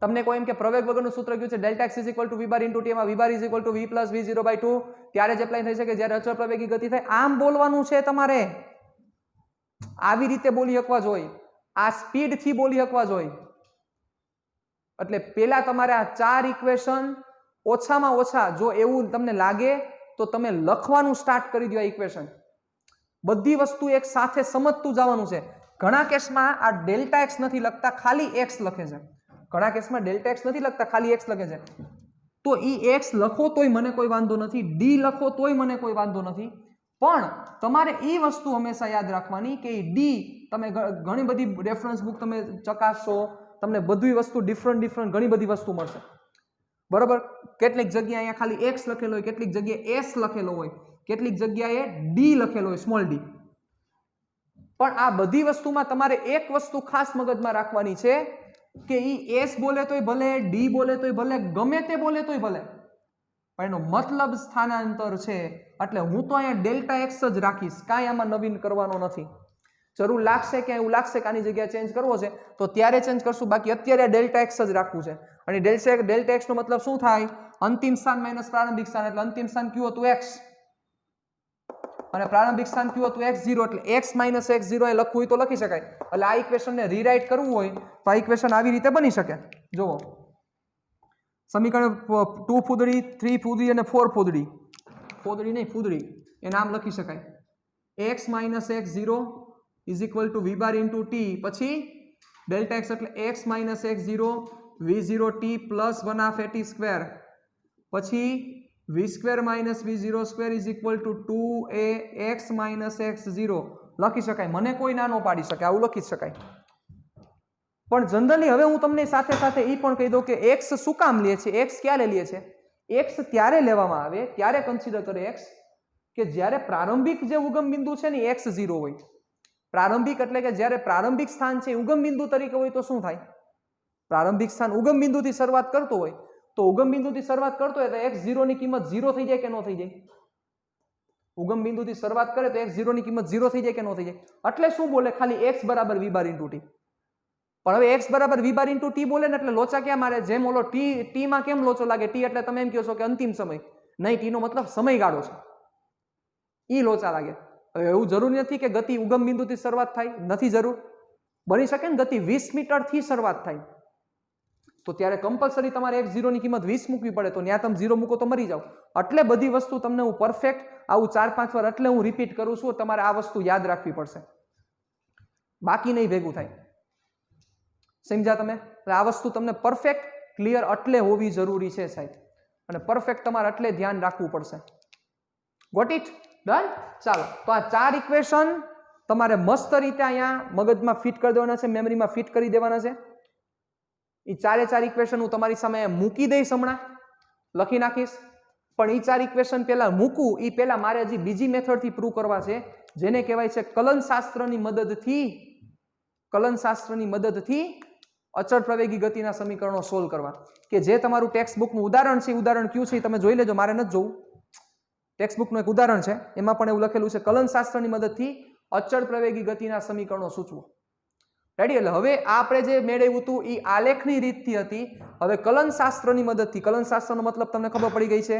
તમને કોઈ એમ કે પ્રવેગ વગરનું સૂત્ર કયું છે delta x is equal to v bar into t માં v bar is equal to v plus v0 by 2 ત્યારે જ એપ્લાય થઈ શકે જ્યારે અચળ પ્રવેગી ગતિ થાય. આમ બોલવાનું છે તમારે. આવી રીતે બોલી શકવા જોઈએ, આ સ્પીડ થી બોલી શકવા જોઈએ. એટલે પેલા તમારે આ 4 ઇક્વેશન ઓછામાં ઓછા જો એવું તમને લાગે તો તમે લખવાનું સ્ટાર્ટ કરી દો. આ ઇક્વેશન બધી વસ્તુ એક સાથે સમજતું જવાનું છે. ઘણા કેસમાં આ ડેલ્ટા એક્સ નથી લખતા, ખાલી એક્સ લખે છે. ઘણા કેસમાં ડેલ્ટા એક્સ નથી લખતા, ખાલી એક્સ લખે છે. તો ઈ એક્સ લખો તોય મને કોઈ વાંધો નથી, ડી લખો તોય મને કોઈ વાંધો નથી, પણ તમારે એ વસ્તુ હંમેશા યાદ રાખવાની કે ડી તમે ઘણી બધી રેફરન્સ બુક તમે ચકાસશો, તમને બધી વસ્તુ ડિફરન્ટ ઘણી બધી વસ્તુ મળશે. બરોબર? કેટલીક જગ્યાએ અહીંયા ખાલી એક્સ લખેલો હોય, કેટલીક જગ્યાએ એસ લખેલો હોય, કેટલીક જગ્યાએ ડી લખેલો હોય, સ્મોલ ડી. પણ આ બધી વસ્તુમાં તમારે એક વસ્તુ ખાસ મગજમાં રાખવાની છે કે ઈ એસ બોલે તોય ભલે, ડી બોલે તોય ભલે, ગમે તે બોલે તોય ભલે, પણ એનો મતલબ સ્થાનાંતર છે. એટલે હું તો અહીંયા ડેલ્ટા એક્સ જ રાખીશ, કાંઈ આમાં નવીન કરવાનો નથી. જરૂર લાગશે કે એવું લાગશે કે આની જગ્યાએ ચેન્જ કરવો છે તો ત્યારે ચેન્જ કરશું, બાકી અત્યારે ડેલ્ટા એક્સ જ રાખવું છે. અને ડેલ્ટા એક્સ નો મતલબ શું થાય? અંતિમ સ્થાન માઇનસ પ્રારંભિક સ્થાન. એટલે અંતિમ સ્થાન કયું હતું? એક્સ, અને પ્રારંભિક સ્થાન કયું હતું? x0. એટલે x માઇનસ x0 એ લખવું હોય તો લખી શકાય. એટલે આ ઇક્વેશનને રીરાઇટ કરવું હોય તો આ ઇક્વેશન આવી રીતે બની શકે. જુઓ, સમીકરણ 2 ફૂદડી, 3 ફૂદડી અને 4 ફૂદડી, ફૂદડી નહીં ફૂદડી એ નામ લખી શકાય. x minus x0 is equal to v bar into t, પછી ડેલ્ટા એક્સ એટલે x minus x0 v0 t plus 1 half at square, પછી v square minus v0 square is equal two 2ax minus x0 લખી શકાય. મને કોઈ ના ન પાડી શકે, આવું લખી શકાય. પણ જનરલી હવે હું તમને સાથે સાથે એ પણ કહી દઉં કે x શું કામ લે છે, x ક્યારે લે છે. x ત્યારે લેવામાં આવે, ત્યારે કન્સિડર કરે x કે જ્યારે પ્રારંભિક જે ઉગમ બિંદુ છે ને x0 હોય, પ્રારંભિક એટલે કે જ્યારે પ્રારંભિક સ્થાન છે ઉગમ બિંદુ તરીકે હોય તો શું થાય? પ્રારંભિક સ્થાન ઉગમ બિંદુથી શરૂઆત કરતો હોય તો ઉગમ બિંદુથી શરૂઆત કરતો હોય તો x0 ની કિંમત 0 થઈ જાય કે ન થઈ જાય? ઉગમ બિંદુથી શરૂઆત કરે તો x0 ની કિંમત 0 થઈ જાય કે ન થઈ જાય? એટલે શું બોલે? ખાલી x બરાબર v બાર ઇન્ટુ ટી. પણ હવે x બરાબર v બાર ઇન્ટુ ટી બોલે ને એટલે લોચા ક્યાં મારે? જેમ ઓલો ટી માં કેમ લોચો લાગે? ટી એટલે તમે એમ કહો છો કે અંતિમ સમય, નહીં, ટી નો મતલબ સમયગાળો છે, ઈ લોચા લાગે. હવે એવું જરૂરી નથી કે ગતિ ઉગમ બિંદુથી શરૂઆત થાય, નથી જરૂર. બની શકે ને ગતિ 20 મીટરથી શરૂઆત થાય તો ત્યારે કમ્પલસરી તમારે x0 ની કિંમત 20 મૂકવી પડે, તો ત્યાં તમે 0 મૂકો તો મરી જાવ. એટલે બધી વસ્તુ તમને હું પરફેક્ટ આવું 4-5 વાર એટલે હું રિપીટ કરું છું, તમારે આ વસ્તુ યાદ રાખવી પડશે, બાકી નહીં ભેગું થાય. સમજ્યા તમે? એટલે આ વસ્તુ તમને પરફેક્ટ ક્લિયર એટલે હોવી જરૂરી છે સાહેબ, અને પરફેક્ટ તમારે એટલે ધ્યાન રાખવું પડશે. Got it? ડન? ચાલો, તો આ 4 ઇક્વેશન તમારે મસ્ત રીતે અહીંયા મગજમાં ફિટ કરી દેવાના છે, મેમરીમાં ફિટ કરી દેવાના છે. એ 4 ઇક્વેશન હું તમારી સામે મૂકી દઈશ, હમણાં લખી નાખીશ. પણ એ 4 ઇક્વેશન પહેલા મૂકું એ પહેલા મારે હજી બીજી મેથડથી પ્રૂવ કરવા છે, જેને કહેવાય છે કલનશાસ્ત્રની મદદથી અચળ પ્રવેગી ગતિના સમીકરણો સોલ્વ કરવા. કે જે તમારું ટેક્સ્ટ બુકનું ઉદાહરણ છે, ઉદાહરણ કયું છે એ તમે જોઈ લેજો, મારે નથી જોવું. ટેક્સ્ટ બુકનું એક ઉદાહરણ છે, એમાં પણ એવું લખેલું છે કલનશાસ્ત્રની મદદથી અચળ પ્રવેગી ગતિના સમીકરણો સૂચવો. રેડી? એટલે હવે આપણે જે મેળવ્યું હતું એ આલેખની રીતથી હતી. હવે કલનશાસ્ત્રની મદદથી, કલનશાસ્ત્રનો મતલબ તમને ખબર પડી ગઈ છે,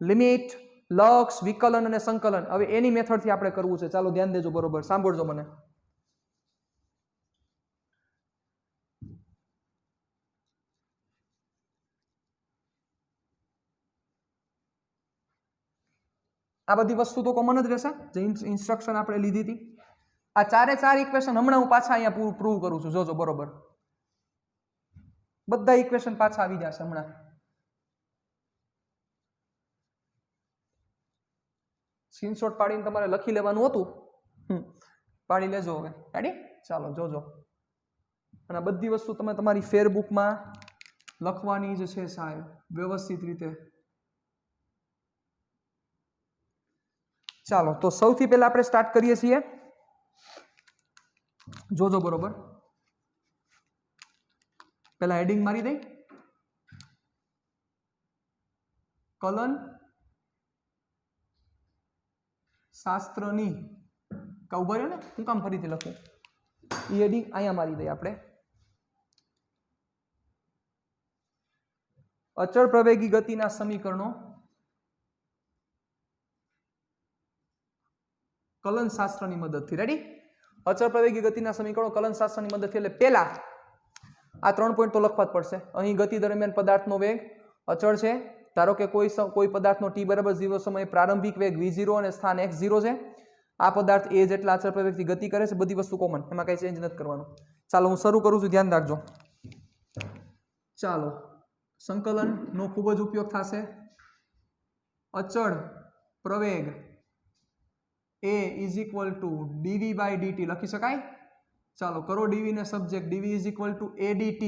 લિમિટ, લક્ષ, વિકલન અને સંકલન. હવે એની મેથડથી આપણે કરવું છે. ચાલો ધ્યાન દેજો, બરોબર સાંભળજો મને. આ બધી વસ્તુ તો કોમન જ રહેશે, જે ઇન્સ્ટ્રક્શન આપણે લીધી હતી. આ 4 ઇક્વેશન હમણાં હું પાછા અહીંયા પ્રૂવ કરું છું, જોજો બરોબર. બધા ઇક્વેશન પાછા આવી જશે હમણાં. સ્ક્રીનશોટ પાડીને તમારે લખી લેવાનું હતું, પાડી લેજો હવે. રેડી? ચાલો જોજો. અને બધી વસ્તુ તમે તમારી ફેરબુકમાં લખવાની જ છે સાહેબ, વ્યવસ્થિત રીતે. ચાલો, તો સૌથી પહેલા આપણે સ્ટાર્ટ કરીએ છીએ, જોજો બરોબર. પહેલા હેડિંગ મારી દઈ, કલન શાસ્ત્રની. ઉભા રહ્યો ને, હું કામ ફરીથી લખું? એ હેડિંગ અહીંયા મારી દઈએ આપણે. અચળ પ્રવેગી ગતિના સમીકરણો કલનશાસ્ત્રની મદદથી. રેડી? અચળ પ્રવેગી ગતિના સમીકરણો કલનશાસ્ત્રની મદદથી. એટલે પહેલા આ 3 પોઈન્ટ તો લખવા જ પડશે. અહીં ગતિ દરમિયાન પદાર્થનો વેગ અચળ છે. ધારો કે કોઈ પદાર્થનો t બરાબર 0 સમયે પ્રારંભિક વેગ v0 અને સ્થાન x0 છે. આ પદાર્થ a જેટલા અચળ પ્રવેગથી ગતિ કરે છે. બધી વસ્તુ કોમન, એમાં કઈ ચેન્જ નથી કરવાનું. ચાલો હું શરૂ કરું છું, ધ્યાન રાખજો. ચાલો, સંકલનનો ખૂબ જ ઉપયોગ થશે. અચળ પ્રવેગ a is equal to dv by dt લખી શકાય. ચાલો કરો dv ને subject, dv is equal to a dt.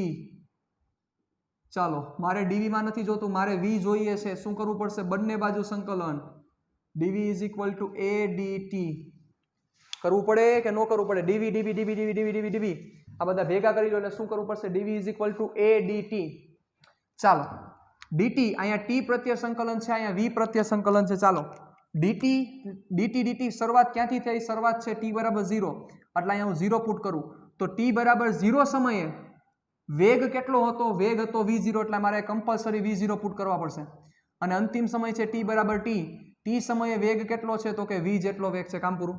ચાલો, મારે dv માં નથી જોતું, મારે v જોઈએ છે. શું કરવું પડશે? બંને બાજુ સંકલન. dv is equal to a dt કરવું પડે કે ન કરવું પડે? dv dv dv dv dv dv dv આ બધા ભેગા કરી લો એટલે શું કરવું પડશે? dv is equal to a dt. ચાલો, dt અહીંયા t પ્રત્યય સંકલન છે, અહીંયા v પ્રત્યય સંકલન છે. ચાલો, dt dt શરૂઆત ક્યાંથી થઈ? શરૂઆત છે t બરાબર 0, એટલે અહીંયા હું 0 પુટ કરું તો t બરાબર 0 સમયે વેગ કેટલો હતો? વેગ હતો v0, એટલે મારે કમ્પલસરી v0 પુટ કરવા પડશે. અને અંતિમ સમય છે t બરાબર t. t સમયે વેગ કેટલો છે? તો કે v જેટલો વેગ છે. કામ પૂરું.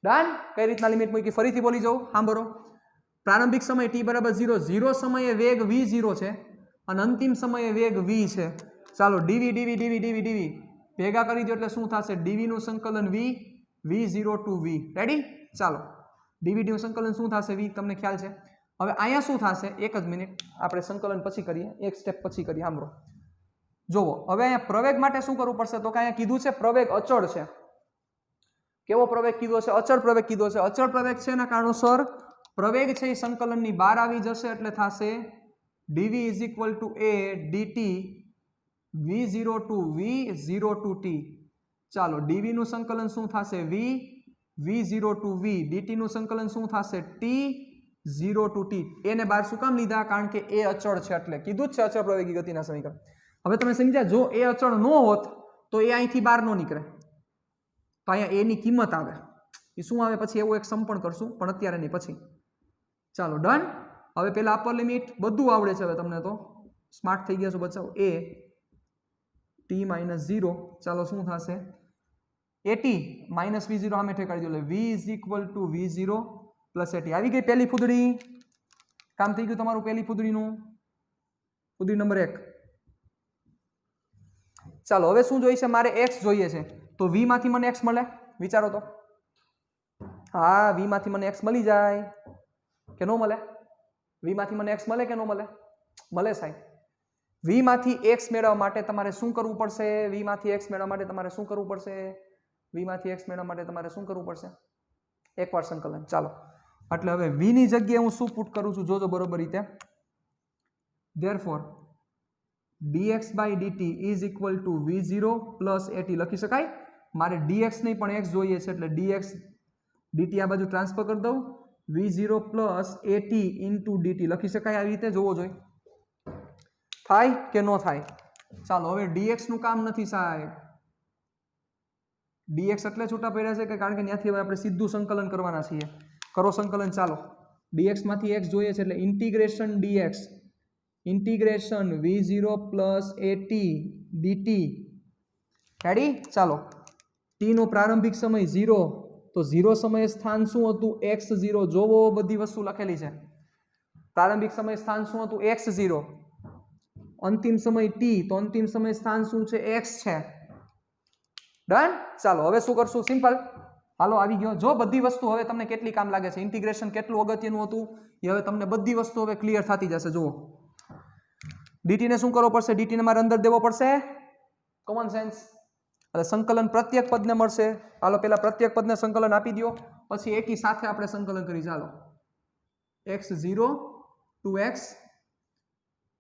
ડન? કઈ રીતના લિમિટ મૂકી? ફરીથી બોલી જાઉં, સાંભળો. પ્રારંભિક સમય t બરાબર 0, 0 સમયે વેગ v0 છે અને અંતિમ સમયે વેગ v છે. ચાલો, dv dv dv dv dv ભેગા કરી દો એટલે શું થશે? dv નું સંકલન v0 ટુ v. રેડી? ચાલો, dv નું સંકલન શું થશે? v તમને ખ્યાલ છે. હવે અહીંયા શું થશે? એક જ મિનિટ, આપણે સંકલન પછી કરીએ, એક સ્ટેપ પછી કરીએ. સાંભળો, જોવો. હવે અહીંયા પ્રવેગ માટે શું કરવું પડશે? તો કે અહીંયા કીધું છે પ્રવેગ અચળ છે. કેવો પ્રવેગ કીધો છે? અચળ પ્રવેગ કીધો છે. અચળ પ્રવેગ છે એના કારણોસર પ્રવેગ છે એ સંકલનની બહાર આવી જશે, એટલે થશે dv is equal to a dt v0 to v0 to t. ચાલો ડીવી નું સંકલન શું થશે વી v0 ટુ v dt નું સંકલન શું થશે t0 ટુ t એને બહાર શું કામ લીધા કારણ કે એ અચળ છે એટલે કીધું જ છે અચળ પ્રવેગી ગતિના સમીકરણ હવે તમે સમજ્યા જો એ અચળ ન હોત તો એ અહીંથી બહાર ન નીકળે તો અહીંયા એની કિંમત આવે એ શું આવે પછી એવું એક સમ પણ કરશું પણ અત્યારે નહીં પછી ચાલો ડન હવે પેલા અપર લિમિટ બધું આવડે છે હવે તમને તો સ્માર્ટ થઈ ગયા છો બચાવો એ t માઇનસ 0 ચાલો શું થશે at માઇનસ v0 સામે ઠેકાડી દો એટલે v is equal to v0 plus at આવી ગઈ પહેલી ફૂદડી કામ થઈ ગયું તમારું પહેલી ફૂદડીનું ફૂદડી નંબર 1 ચાલો હવે શું જોઈએ છે મારે x જોઈએ છે તો v માંથી મને x મળે વિચારો તો હા v માંથી મને x મળી જાય કે ન મળે v માંથી મને x મળે કે ન મળે મળે સાહેબ v માંથી x મેળવવા માટે તમારે શું કરવું પડશે v માંથી x મેળવવા માટે તમારે શું કરવું પડશે v માંથી x મેળવવા માટે તમારે શું કરવું પડશે એકવાર સંકલન ચાલો એટલે હવે v ની જગ્યાએ હું શું પુટ કરું છું જોજો બરોબર રીતે therefore dx by dt is equal to v0 plus at લખી શકાય મારે dx નહીં પણ x જોઈએ છે એટલે dx dt આ બાજુ ટ્રાન્સફર કરી દઉં v0 plus at into dt લખી શકાય આવી રીતે જોવો જોઈએ થાય કે ન થાય ચાલો હવે dx નું કામ નથી સાહેબ dx એટલે છૂટા પડ્યા છે કે કારણ કે ત્યાંથી હવે આપણે સીધું સંકલન કરવાના છીએ કરો સંકલન ચાલો dx માંથી x જોઈએ છે એટલે integration dx integration v0 plus at dt ready ચાલો t નો પ્રારંભિક સમય 0 તો 0 સમયે સ્થાન શું હતું x0 જોવો બધી વસ્તુ લખેલી છે પ્રારંભિક સમય સ્થાન શું હતું x0 અંતિમ સમય t તો અંતિમ સમય સ્થાન શું છે x છે ડન ચાલો હવે શું કરશું સિમ્પલ હાલો આવી ગયો જો બધી વસ્તુ હવે તમને કેટલી કામ લાગે છે ઇન્ટિગ્રેશન કેટલું અગત્યનું હતું એ હવે તમને બધી વસ્તુ હવે ક્લિયર થતી જશે જુઓ dt ને શું કરવો પડશે dt ને મારે અંદર દેવો પડશે કોમન સેન્સ એટલે સંકલન પ્રત્યેક પદને મળશે હાલો પેલા પ્રત્યેક પદને સંકલન આપી દો પછી એકી સાથે આપણે સંકલન કરી ચાલો x0 to x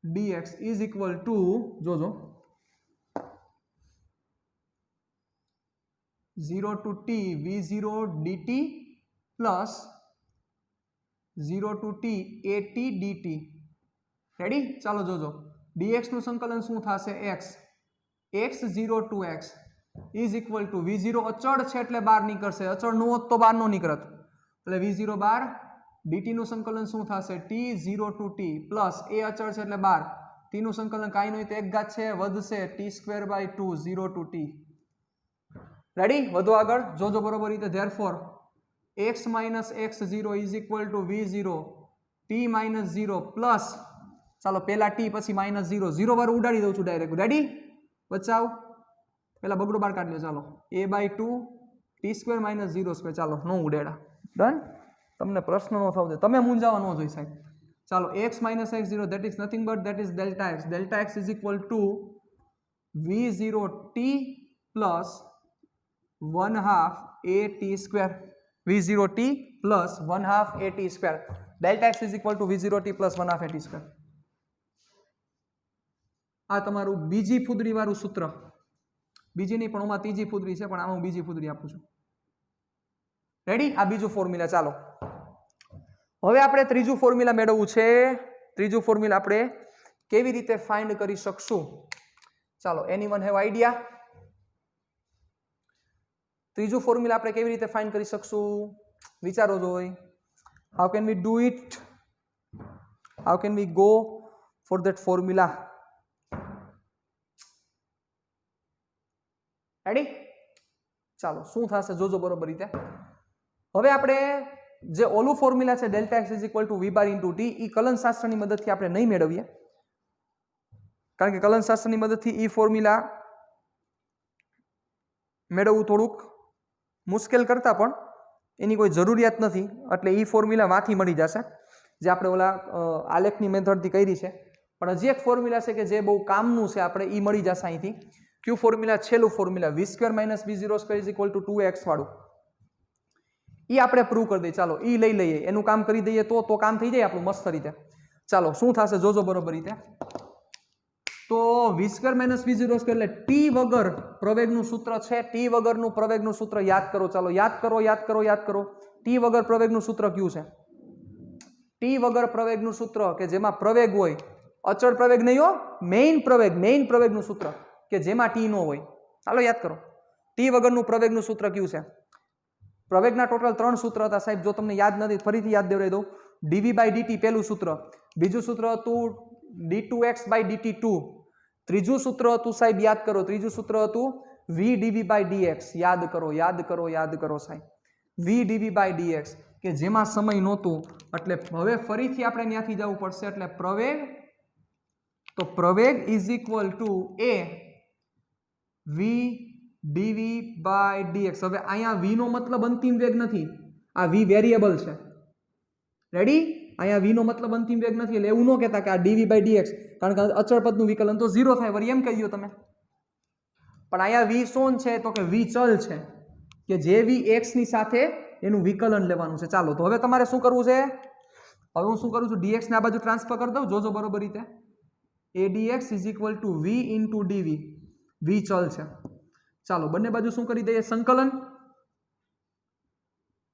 dx is equal to જોજો 0 to t v0 dt plus 0 to t at dt ready ચાલો જોજો dx નું સંકલન શું થશે x x0 to x is equal to v0 અચળ છે એટલે બહાર નીકળશે અચળ નો હોત તો બહાર નો નીકળત એટલે v0 બહાર dt નું સંકલન શું થશે t0 to t plus a અચળ છે એટલે બહાર t નું સંકલન કાંઈ નહીં તો એક ઘાત છે વધશે t2/2 0 to t રેડી વધો આગળ જોજો બરોબર રીતે therefore x minus x0 is equal to v0 t minus 0 plus ચાલો પહેલા t પછી minus 0 0 વાર ઉડાડી દઉં છું ડાયરેક્ટ રેડી બચાવ પહેલા બગડો બાર કાઢ લ્યો ચાલો a/2 t² minus 0² ચાલો નો ઉડેડા ડન તમને પ્રશ્ન નો થાવ દે તમે મૂંઝાવા ન જોઈ સાહેબ ચાલો x minus x0 that is nothing but that is delta x is equal to v0t plus 1/2 at² v0t plus 1/2 at². Delta x is equal to v0t plus 1/2 at². આ તમારું બીજી ફૂદડી વાળું સૂત્ર બીજી નહીં પણ ઓમાં ત્રીજી ફૂદડી છે પણ આમાં હું બીજી ફૂદડી આપું છું રેડી આ બીજું ફોર્મ્યુલા ચાલો હવે આપણે ત્રીજું ફોર્મ્યુલા મેળવવું છે ત્રીજું ફોર્મ્યુલા આપણે કેવી રીતે ફાઇન્ડ કરી શકશું ચાલો એનીવન હેવ આઈડિયા ત્રીજું ફોર્મ્યુલા આપણે કેવી રીતે ફાઇન્ડ કરી શકશું વિચારો જોઈ how can we do it how can we go for that formula ready ચાલો શું થશે જોજો બરોબર રીતે હવે આપણે જે ઓલું ફોર્મ્યુલા છે delta x is equal to V bar into t એ કલનશાસ્ત્રની મદદથી આપણે નહીં મેળવીએ કારણ કે કલનશાસ્ત્રની મદદથી એ ફોર્મ્યુલા મેળવવું થોડુંક મુશ્કેલ કરતાં પણ એની કોઈ જરૂરિયાત નથી એટલે એ ફોર્મ્યુલા માંથી મળી જશે જે આપણે ઓલા આલેખની મેથડથી કરી છે પણ હજી એક ફોર્મ્યુલા છે કે જે બહુ કામનું છે આપણે એ મળી જશે અહીંથી ક્યુ ફોર્મ્યુલા છેલ્લું formula v² - v0² is equal two 2x વાળું એ આપણે પ્રૂવ કરી દઈએ ચાલો એ લઈ લઈએ એનું કામ કરી દઈએ તો કામ થઈ જાય આપણું મસ્ત રીતે ચાલો શું થશે જોજો બરોબર રીતે તો v square minus v0 square એટલે ટી વગર પ્રવેગનું સૂત્ર છે. ટી વગરનું પ્રવેગનું સૂત્ર યાદ કરો. ચાલો યાદ કરો. ટી વગર પ્રવેગનું સૂત્ર કયું છે? ટી વગર પ્રવેગનું સૂત્ર કે જેમાં પ્રવેગ હોય, અચળ પ્રવેગ નહીં હો, મેઇન પ્રવેગનું સૂત્ર કે જેમાં ટી નો હોય. ચાલો યાદ કરો. ટી વગરનું પ્રવેગનું સૂત્ર કયું છે? પ્રવેગના ટોટલ 3 સૂત્ર હતા સાહેબ. જો તમને યાદ નથી ફરીથી યાદ દેવડાવી દઉં. dv બાય dt પહેલું સૂત્ર, બીજું સૂત્ર હતું d2x બાય dt2, ત્રીજું સૂત્ર હતું સાહેબ યાદ કરો, ત્રીજું સૂત્ર હતું v dv બાય dx. યાદ કરો સાહેબ, v dv બાય dx કે જેમાં સમય નહોતું. એટલે હવે ફરીથી આપણે ત્યાંથી જવું પડશે. એટલે પ્રવેગ is equal to a v dv by dx. હવે અહીંયા v નો મતલબ અંતિમ વેગ નથી, આ v વેરિયેબલ છે. રેડી? અહીંયા v નો મતલબ અંતિમ વેગ નથી. એટલે એવું ન કહેતા કે આ dv બાય dx, કારણ કે અચળ પદનું વિકલન તો 0 થાય. વળી એમ કહી દો તમે. પણ અહીંયા v શું છે? તો કે v ચલ છે કે જે v x ની સાથે એનું વિકલન લેવાનું છે. ચાલો તો હવે તમારે શું કરવું છે? હવે હું શું કરું છું? dx ને આ બાજુ ટ્રાન્સફર કરી દઉં. જોજો બરોબર રીતે. a dx is equal to v into dv. v ચલ છે. ચાલો બંને બાજુ શું કરી દઈએ? સંકલન.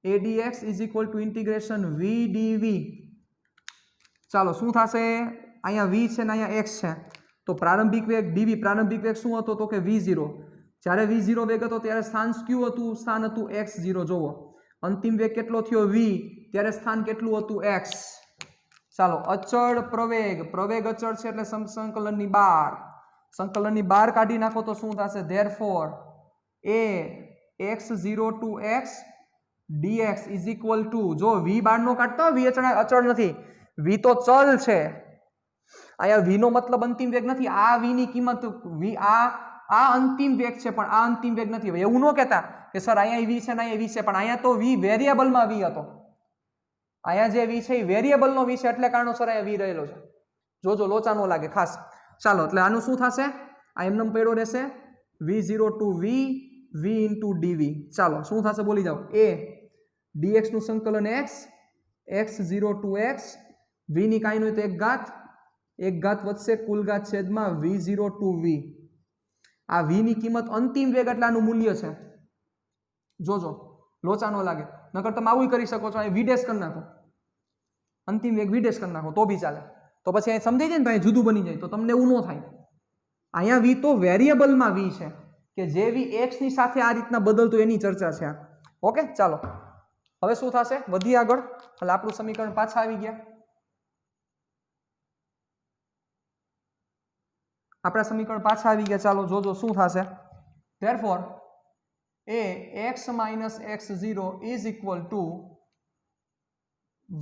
a dx is equal two integration v dv. ચાલો શું થશે? અહીંયા v છે ને અહીંયા x છે. તો પ્રારંભિક વેગ dv, પ્રારંભિક વેગ શું હતો? તો કે v0. જ્યારે v0 વેગ હતો ત્યારે સ્થાન કયું હતું? સ્થાન હતું x0. જોવો અંતિમ વેગ કેટલો થયો? v. ત્યારે સ્થાન કેટલું હતું? x. ચાલો અચળ પ્રવેગ અચળ છે એટલે સંકલનની બહાર કાઢી નાખો તો શું થશે? therefore a x0 to x dx is equal to, જો v બહાર નો કાઢતો, v અચળ નથી, v તો ચલ છે. અહીંયા v નો મતલબ અંતિમ વેગ નથી. આ v ની કિંમત v આ અંતિમ વેગ છે, પણ આ અંતિમ વેગ નથી. એવું ન કહેતા કે સર અહીંયા v છે ને અહીંયા v છે, પણ અહીંયા તો v વેરિયેબલમાં v હતો. અહીંયા જે v છે એ વેરિયેબલનો v છે, એટલે કારણોસર અહીંયા v રહેલો છે. જોજો લોચા નો લાગે ખાસ. ચાલો એટલે આનું શું થશે? આ એમનેમ પડ્યો રહેશે. v0 two v into dv. ચાલો શું થશે? બોલી જાઓ. a dx નું સંકલન x0 ટુ x, v ની કાંઈ નહીં તો એક ઘાત વધશે કુલ ઘાત છેદમાં v0 ટુ v. આ v ની કિંમત અંતિમ વેગ એટલે આનું મૂલ્ય છે. જોજો લોચા નો લાગે. નકર તમે આવું કરી શકો છો. અહીં v ડેશ કરી નાખો, અંતિમ વેગ v ડેશ કરી નાખો તો બી ચાલે. તો પછી અહીં સમજાઈ જાય ને ભાઈ, જુદું બની જાય. તો તમને એવું ન થાય. અહીંયા v તો વેરિયેબલમાં v છે કે જે v x ની સાથે આ રીતના બદલતું એની ચર્ચા છે. ઓકે ચાલો હવે શું થશે? વધીએ આગળ. એટલે આપણું સમીકરણ પાછા આવી ગયા. આપણા સમીકરણ પાછા આવી ગયા. ચાલો જોજો શું થશે. therefore a x minus x0 is equal to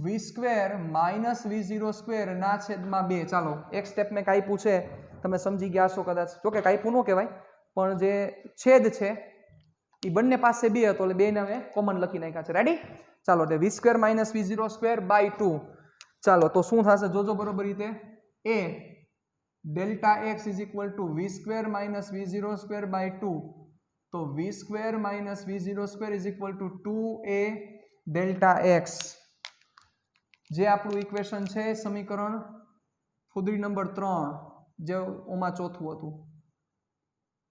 v square minus v0 square ના છેદમાં 2. ચાલો એક સ્ટેપ મેં કાંઈ પૂછે તમે સમજી ગયા છો કદાચ. જો કે કાંઈ ન કહેવાય, પણ જે છેદ છે એ બંને પાસે 2 હતો એટલે 2 ને હવે કોમન લખી નાખ્યા છે. રેડી? ચાલો એટલે v square minus v0 square by 2. ચાલો તો શું થશે? જોજો બરોબર રીતે. a delta x is equal to v square minus v0 square by 2. તો v square minus v0 square is equal to 2a delta x. જે આપણું ઇક્વેશન છે સમીકરણ ફુદરી નંબર 3, જે ઓમાં ચોથું હતું.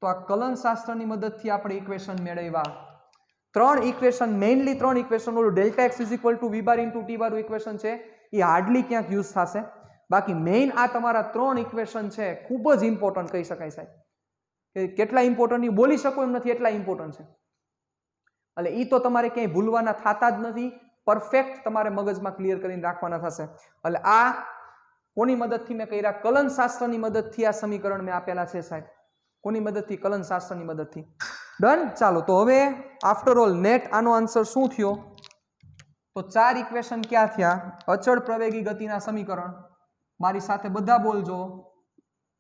તો આ કલન શાસ્ત્રની મદદથી આપણે ઇક્વેશન મેળવ્યા. 3 ઇક્વેશન, મેઇનલી 3 ઇક્વેશન. ઓલું delta x is equal to V bar into T વાળું ઇક્વેશન છે એ હાર્ડલી ક્યાંક યુઝ થશે. બાકી મેઇન આ તમારા 3 ઇક્વેશન છે, ખૂબ જ ઇમ્પોર્ટન્ટ કહી શકાય સાહેબ. કે કેટલા ઇમ્પોર્ટન્ટ એ બોલી શકો એમ નથી, એટલા ઇમ્પોર્ટન્ટ છે. એટલે એ તો તમારે ક્યાંય ભૂલવાના થતા જ નથી. પરફેક્ટ તમારે મગજમાં ક્લિયર કરીને રાખવાના થશે. એટલે આ કોની મદદથી મેં કર્યા? કલન શાસ્ત્રની મદદથી આ સમીકરણ મેં આપેલા છે સાહેબ. કોની મદદથી? કલન શાસ્ત્રની મદદથી. ડન. ચાલો તો હવે આફ્ટર ઓલ નેટ આનો આન્સર શું થયો? તો 4 ઇક્વેશન ક્યાં થયા? અચળ પ્રવેગી ગતિના સમીકરણ. મારી સાથે બધા બોલજો.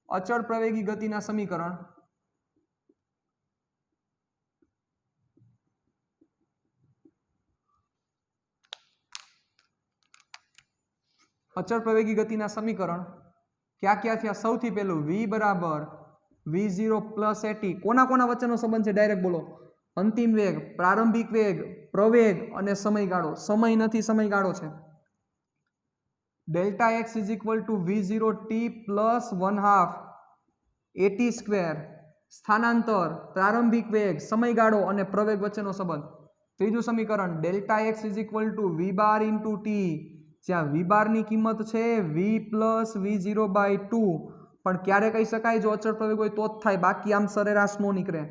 અચળ પ્રવેગી ગતિના સમીકરણ. અચળ પ્રવેગી ગતિના સમીકરણ ક્યાં ક્યાં થયા? સૌથી પહેલું v બરાબર v0 પ્લસ at. કોના કોના વચ્ચેનો સંબંધ છે? ડાયરેક્ટ બોલો. અંતિમ વેગ, પ્રારંભિક વેગ, પ્રવેગ અને સમયગાળો. સમય નથી, સમયગાળો છે. Delta x is equal to v0 t plus 1/2 AT square સ્થાનાંતર પ્રારંભિક વેગ સમયગાળો અને પ્રવેગ વચ્ચેનો સંબંધ. ત્રીજું સમીકરણ delta x is equal to V bar into T, જ્યાં વી બારની કિંમત છે વી પ્લસ વી0 બાય 2, પણ ક્યારે કહી શકાય જો અચળ પ્રવેગ હોય તો જ થાય, બાકી આમ સરેરાશ નો નીકળે.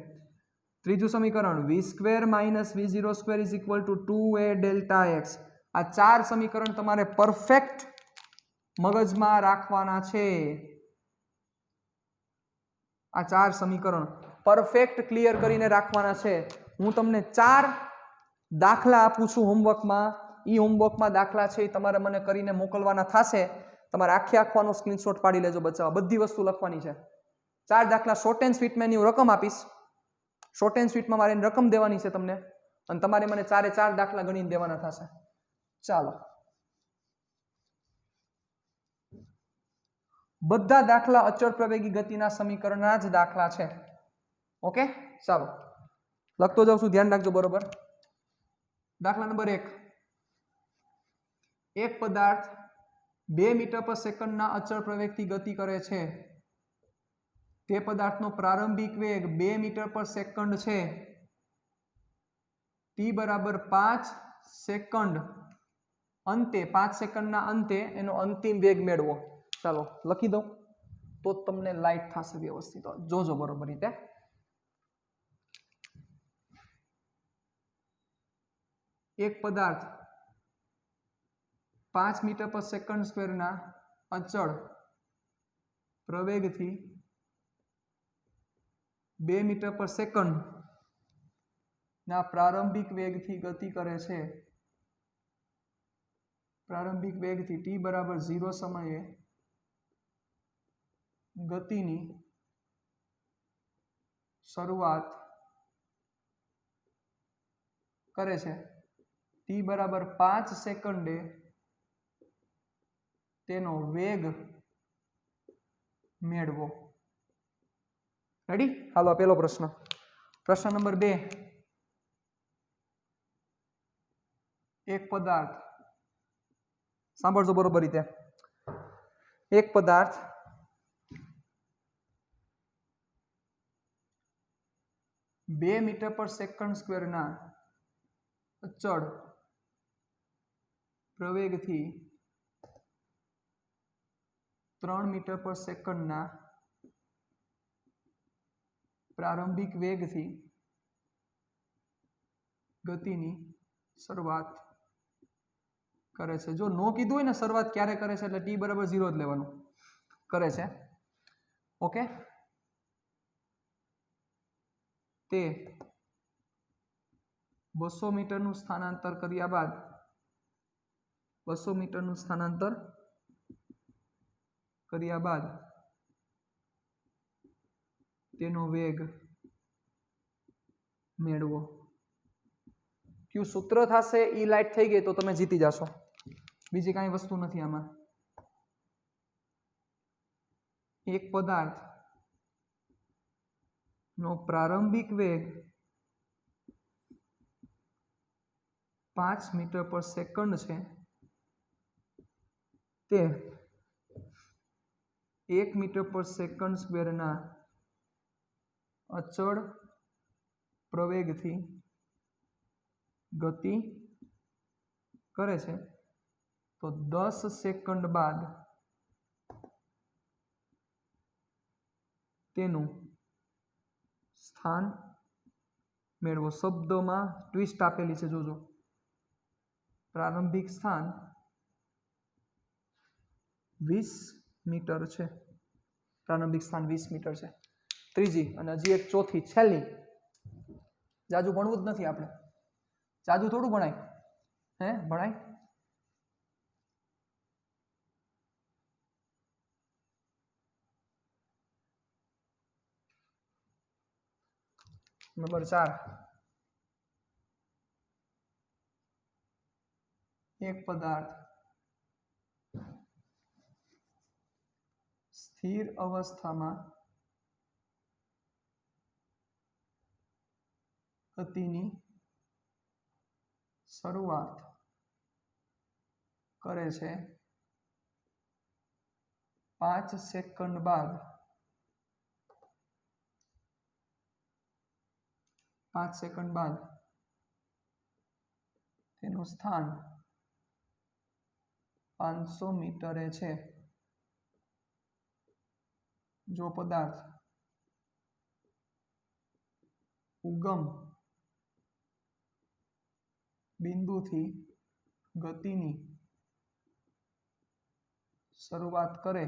ત્રીજું સમીકરણ વી સ્ક્વેર માઇનસ વી0 square is equal to 2a delta x. આ 4 સમીકરણ તમારે પરફેક્ટ મગજમાં રાખવાના છે. આ 4 સમીકરણ પરફેક્ટ ક્લિયર કરીને રાખવાના છે. હું તમને 4 દાખલા આપું છું હોમવર્કમાં. એ હોમવર્કમાં દાખલા છે એ તમારે મને કરીને મોકલવાના થશે. તમારે આખો સ્ક્રીનશોટ પાડી લેજો બચ્ચા, બધી વસ્તુ લખવાની છે. 4 દાખલા શોર્ટ એન્ડ સ્વીટમાં એની રકમ આપીશ. શોર્ટ એન્ડ સ્વીટમાં મારે રકમ દેવાની છે તમને, અને તમારે મને 4 દાખલા ગણીને દેવાના થશે. ચાલો, બધા દાખલા અચળ પ્રવેગી ગતિના સમીકરણના જ દાખલા છે. ઓકે, ચાલો લખતો જાઉં છું, ધ્યાન રાખજો બરોબર. દાખલા નંબર 1. એક પદાર્થ 2 મીટર પર સેકન્ડના અચળ પ્રવેગથી ગતિ કરે છે. તે પદાર્થનો પ્રારંભિક વેગ 2 મીટર પર સેકન્ડ છે. t બરાબર 5 સેકન્ડ, અંતે 5 સેકન્ડના અંતે એનો અંતિમ વેગ મેળવો. ચાલો લખી દો તો તમને લાઈટ થશે વ્યવસ્થિત. જોજો બરોબર રીતે. એક પદાર્થ 5 મીટર પર સેકન્ડ સ્ક્વેરના અચળ પ્રવેગથી 2 મીટર પર સેકન્ડ ના પ્રારંભિક વેગથી ગતિ કરે છે. પ્રારંભિક વેગથી t બરાબર 0 સમયે ગતિની શરૂઆત કરે છે. t બરાબર 5 સેકન્ડે તેનો વેગ મેળવો. રેડી? હાલો પેલો પ્રશ્ન. પ્રશ્ન નંબર 2. એક પદાર્થ, સાંભળજો બરોબર રીતે. એક પદાર્થ 2 મીટર પર સેકન્ડ સ્ક્વેરના અચળ પ્રવેગથી 3 મીટર પર સેકન્ડના પ્રારંભિક વેગથી ગતિની શરૂઆત કરે છે. જો નો કીધું હોય ને શરૂઆત ક્યારે કરે છે એટલે t બરાબર 0 જ લેવાનું. કરે છે. ઓકે, તે 200 મીટરનું સ્થાનાંતર કર્યા બાદ 200 મીટરનું સ્થાનાંતર કર્યા બાદ તેનો વેગ મેળવો. કયું સૂત્ર થશે એ લાઈટ થઈ ગઈ તો તમે જીતી જશો. બીજી કાંઈ વસ્તુ નથી આમાં. એક પદાર્થ નો પ્રારંભિક વેગ 5 મીટર પર સેકન્ડ છે. તે 1 મીટર પર સેકન્ડ સ્ક્વેરના અચળ પ્રવેગથી ગતિ કરે છે. તો 10 સેકન્ડ બાદ તેનું સ્થાન મેળવો. શબ્દોમાં ટ્વિસ્ટ આપેલી છે, જોજો. પ્રારંભિક સ્થાન 20 મીટર છે. પ્રારંભિક સ્થાન 20 મીટર છે. ત્રીજી અને હજી એક ચોથી છેલ્લી. જાજુ ભણવું જ નથી આપણે. જાજુ થોડું ભણાય, હે ભણાય. નંબર 4. એક પદાર્થ સ્થિર અવસ્થામાં ગતિની શરૂઆત કરે છે. 5 સેકન્ડ બાદ 5 સેકન્ડ બાદ તેનું સ્થાન 500 મીટરે છે. જો પદાર્થ ઉગમ બિંદુથી ગતિની શરૂઆત કરે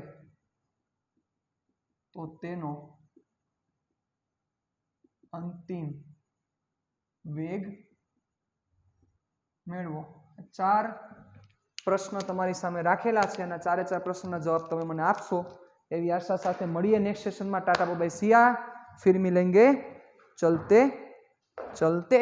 તો તેનો અંતિમ વેગ મેળવો. 4 પ્રશ્ન તમારી સામે રાખેલા છે અને 4 પ્રશ્નના જવાબ તમે મને આપશો એવી આશા સાથે મળીએ નેક્સ્ટ સેશનમાં. ટાટા બાય બાય, સિયા, ફિર મિલેંગે ચલતે ચલતે.